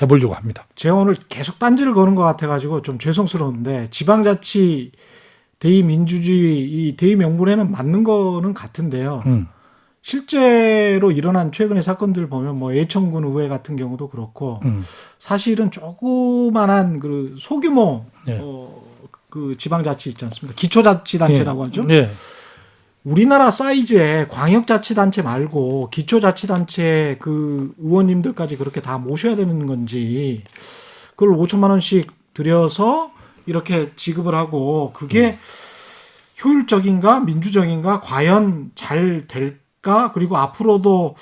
해보려고 합니다. 제가 오늘 계속 딴지를 거는 것 같아가지고 좀 죄송스러운데 지방자치 대의민주주의 이 대의명분에는 맞는 거는 같은데요. 실제로 일어난 최근의 사건들 보면 뭐 예천군 의회 같은 경우도 그렇고 사실은 조그만한 그 소규모 네. 그 지방자치 있지 않습니까? 기초자치단체라고 하죠. 네. 우리나라 사이즈의 광역자치단체 말고 기초자치단체 그 의원님들까지 그렇게 다 모셔야 되는 건지 그걸 5천만 원씩 들여서 이렇게 지급을 하고 그게 효율적인가 민주적인가 과연 잘 될까 그리고 앞으로도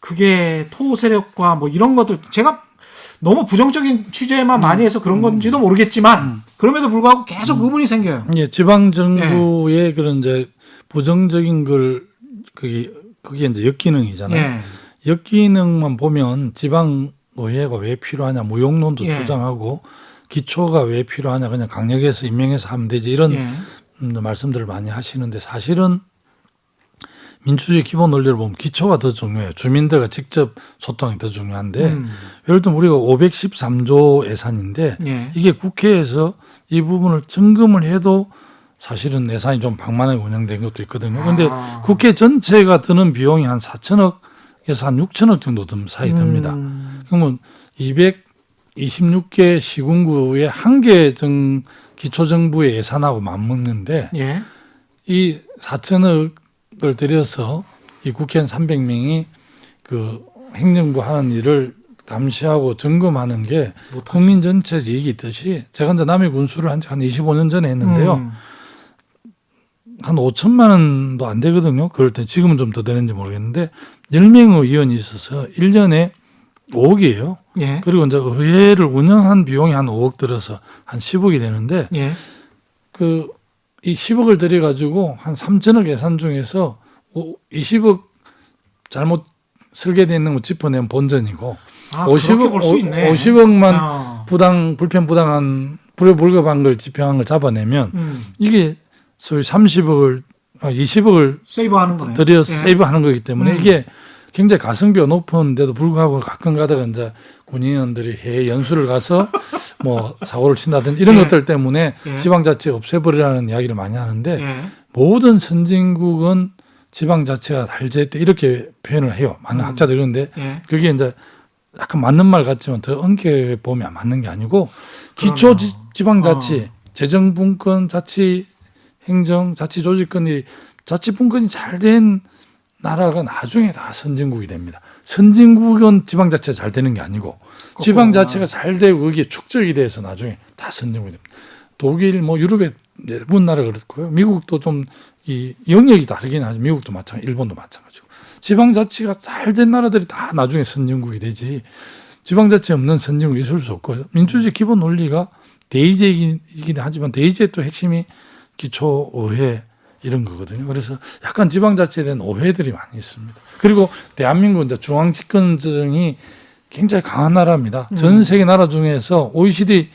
그게 토 세력과 뭐 이런 것들 제가 너무 부정적인 취재만 많이 해서 그런 건지도 모르겠지만 그럼에도 불구하고 계속 의문이 생겨요. 예, 지방 정부의 그런 이제 부정적인 걸 그게 이제 역기능이잖아요. 예. 역기능만 보면 지방 의회가 왜 필요하냐 무용론도 예. 주장하고 기초가 왜 필요하냐 그냥 강력해서 임명해서 하면 되지 이런 예. 말씀들을 많이 하시는데 사실은 민주주의 기본 원리를 보면 기초가 더 중요해요. 주민들과 직접 소통이 더 중요한데 예를 들면 우리가 513조 예산인데 예. 이게 국회에서 이 부분을 점검을 해도 사실은 예산이 좀 방만하게 운영된 것도 있거든요. 그런데 국회 전체가 드는 비용이 한 4천억에서 한 6천억 정도 사이 듭니다. 그러면 226개 시군구의 한 개 기초정부의 예산하고 맞먹는데 예. 이 4천억을 들여서 이 국회의원 300명이 그 행정부 하는 일을 감시하고 점검하는 게 국민 전체 이익이 있듯이 제가 이제 남해 군수를 한 25년 전에 했는데요. 한 5천만 원도 안 되거든요. 그럴 때 지금은 좀 더 되는지 모르겠는데 10명의 의원이 있어서 1년에 5억이에요. 예. 그리고 이제 의회를 운영한 비용이 한 5억 들어서 한 10억이 되는데 예. 그 이 10억을 들여가지고 한 3천억 예산 중에서 20억 잘못 설계되어 있는 거 짚어내면 본전이고 그렇게 볼 수 있네. 50억만 불편부당한 불법한 걸 집행한 걸 잡아내면 이게 소위 20억을 세이브하는 거네. 들여 세이브하는 거기 때문에 이게 굉장히 가성비가 높은데도 불구하고 가끔 가다가 이제 군인원들이 해외 연수를 가서 뭐 사고를 친다든지 이런 것들 때문에 지방자치 없애버리라는 이야기를 많이 하는데 모든 선진국은 지방자치가 달제했다 이렇게 표현을 해요. 많은 학자들이. 그런데 그게 이제 약간 맞는 말 같지만 더 엄격하게 보면 맞는 게 아니고 기초 지방자치, 재정분권, 자치 행정, 자치 조직권이 자치분권이 잘 된 나라가 나중에 다 선진국이 됩니다. 선진국은 지방자치가 잘 되는 게 아니고 지방자치가 잘 되고 그게 축적이 돼서 나중에 다 선진국이 됩니다. 독일, 뭐 유럽의 대부분 나라가 그렇고요. 미국도 좀 이 영역이 다르긴 하죠. 미국도 마찬가지, 일본도 마찬가지고. 지방자치가 잘 된 나라들이 다 나중에 선진국이 되지. 지방자치 없는 선진국이 있을 수 없고 민주주의 기본 논리가 대의제이긴 하지만 대의제의 또 핵심이 기초의회 이런 거거든요. 그래서 약간 지방자치에 대한 오해들이 많이 있습니다. 그리고 대한민국은 이제 중앙집권성이 굉장히 강한 나라입니다. 전 세계 나라 중에서 OECD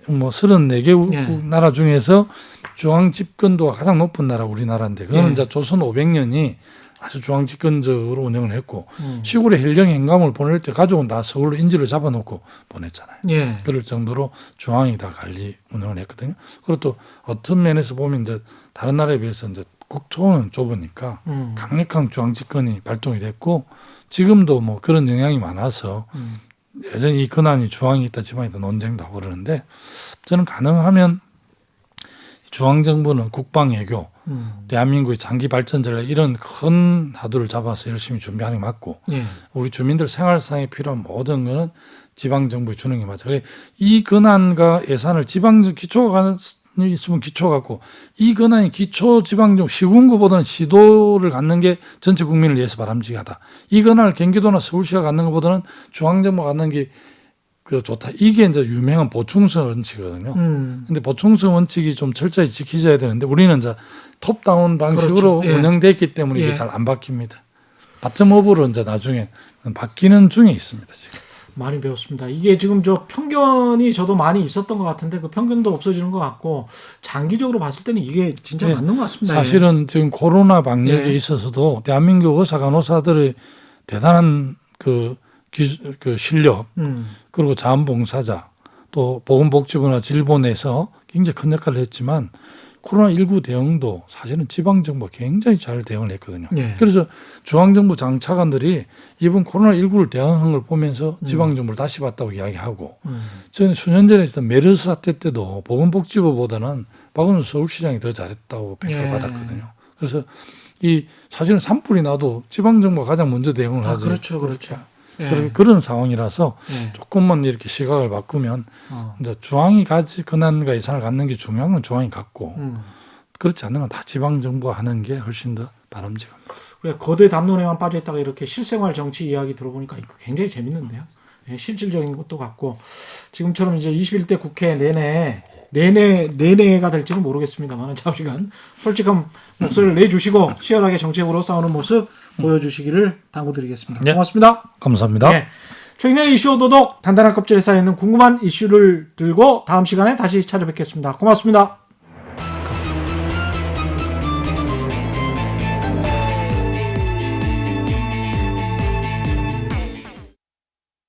뭐 34개국 나라 중에서 중앙집권도가 가장 높은 나라 우리나라인데 그거는 이제 조선 500년이 아주 중앙집권적으로 운영을 했고 시골에 헬령 행감을 보낼 때 가족은 다 서울로 인지를 잡아놓고 보냈잖아요. 그럴 정도로 중앙이 다 관리 운영을 했거든요. 그리고 또 어떤 면에서 보면 이제 다른 나라에 비해서 이제 국토는 좁으니까 강력한 중앙집권이 발동이 됐고 지금도 뭐 그런 영향이 많아서 여전히 이 권한이 중앙이 있다 지방이 있다 논쟁도 하고 그러는데 저는 가능하면 중앙정부는 국방외교, 대한민국의 장기 발전 전략 이런 큰 하도를 잡아서 열심히 준비하는 게 맞고 우리 주민들 생활상에 필요한 모든 거는 지방정부에 주는 게 맞아요. 그래 이 권한과 예산을 지방정 기초가 있으면 기초 갖고 이 권한이 기초 지방정 시군구보다는 시도를 갖는 게 전체 국민을 위해서 바람직하다. 이 권한을 경기도나 서울시가 갖는 것보다는 중앙정부가 갖는 게 그 좋다. 이게 이제 유명한 보충성 원칙이거든요. 근데 보충성 원칙이 좀 철저히 지켜져야 되는데 우리는 이제 톱다운 방식으로 운영됐기 때문에 이게 잘 안 바뀝니다. 바텀업으로 이제 나중에 바뀌는 중에 있습니다. 지금. 많이 배웠습니다. 이게 지금 저 편견이 저도 많이 있었던 것 같은데 그 편견도 없어지는 것 같고 장기적으로 봤을 때는 이게 진짜 맞는 것 같습니다. 사실은 지금 코로나 방역에 있어서도 대한민국 의사 간호사들의 대단한 그 실력 그리고 자원봉사자 또 보건복지부나 질본에서 굉장히 큰 역할을 했지만 코로나19 대응도 사실은 지방정부가 굉장히 잘 대응을 했거든요. 그래서 중앙정부 장차관들이 이번 코로나19를 대응한 걸 보면서 지방정부를 다시 봤다고 이야기하고 저는 수년 전에 있었던 메르스 사태 때도 보건복지부보다는 박원순 서울시장이 더 잘했다고 평가를 받았거든요. 그래서 이 사실은 산불이 나도 지방정부가 가장 먼저 대응을 하죠. 그렇죠. 그런 상황이라서 조금만 이렇게 시각을 바꾸면 이제 중앙이 가지 권한과 예산을 갖는 게 중요한 건 중앙이 갖고 그렇지 않는 건 다 지방 정부가 하는 게 훨씬 더 바람직합니다. 그래 거대 담론에만 빠져있다가 이렇게 실생활 정치 이야기 들어보니까 이거 굉장히 재밌는데요. 실질적인 것도 같고 지금처럼 이제 21대 국회 내내가 될지는 모르겠습니다만 좌우시간 솔직한 목소리를 내주시고 치열하게 정책으로 싸우는 모습 보여주시기를 당부드리겠습니다. 고맙습니다. 감사합니다. 최근의 이슈 오도독 단단한 껍질에 쌓여있는 궁금한 이슈를 들고 다음 시간에 다시 찾아뵙겠습니다. 고맙습니다.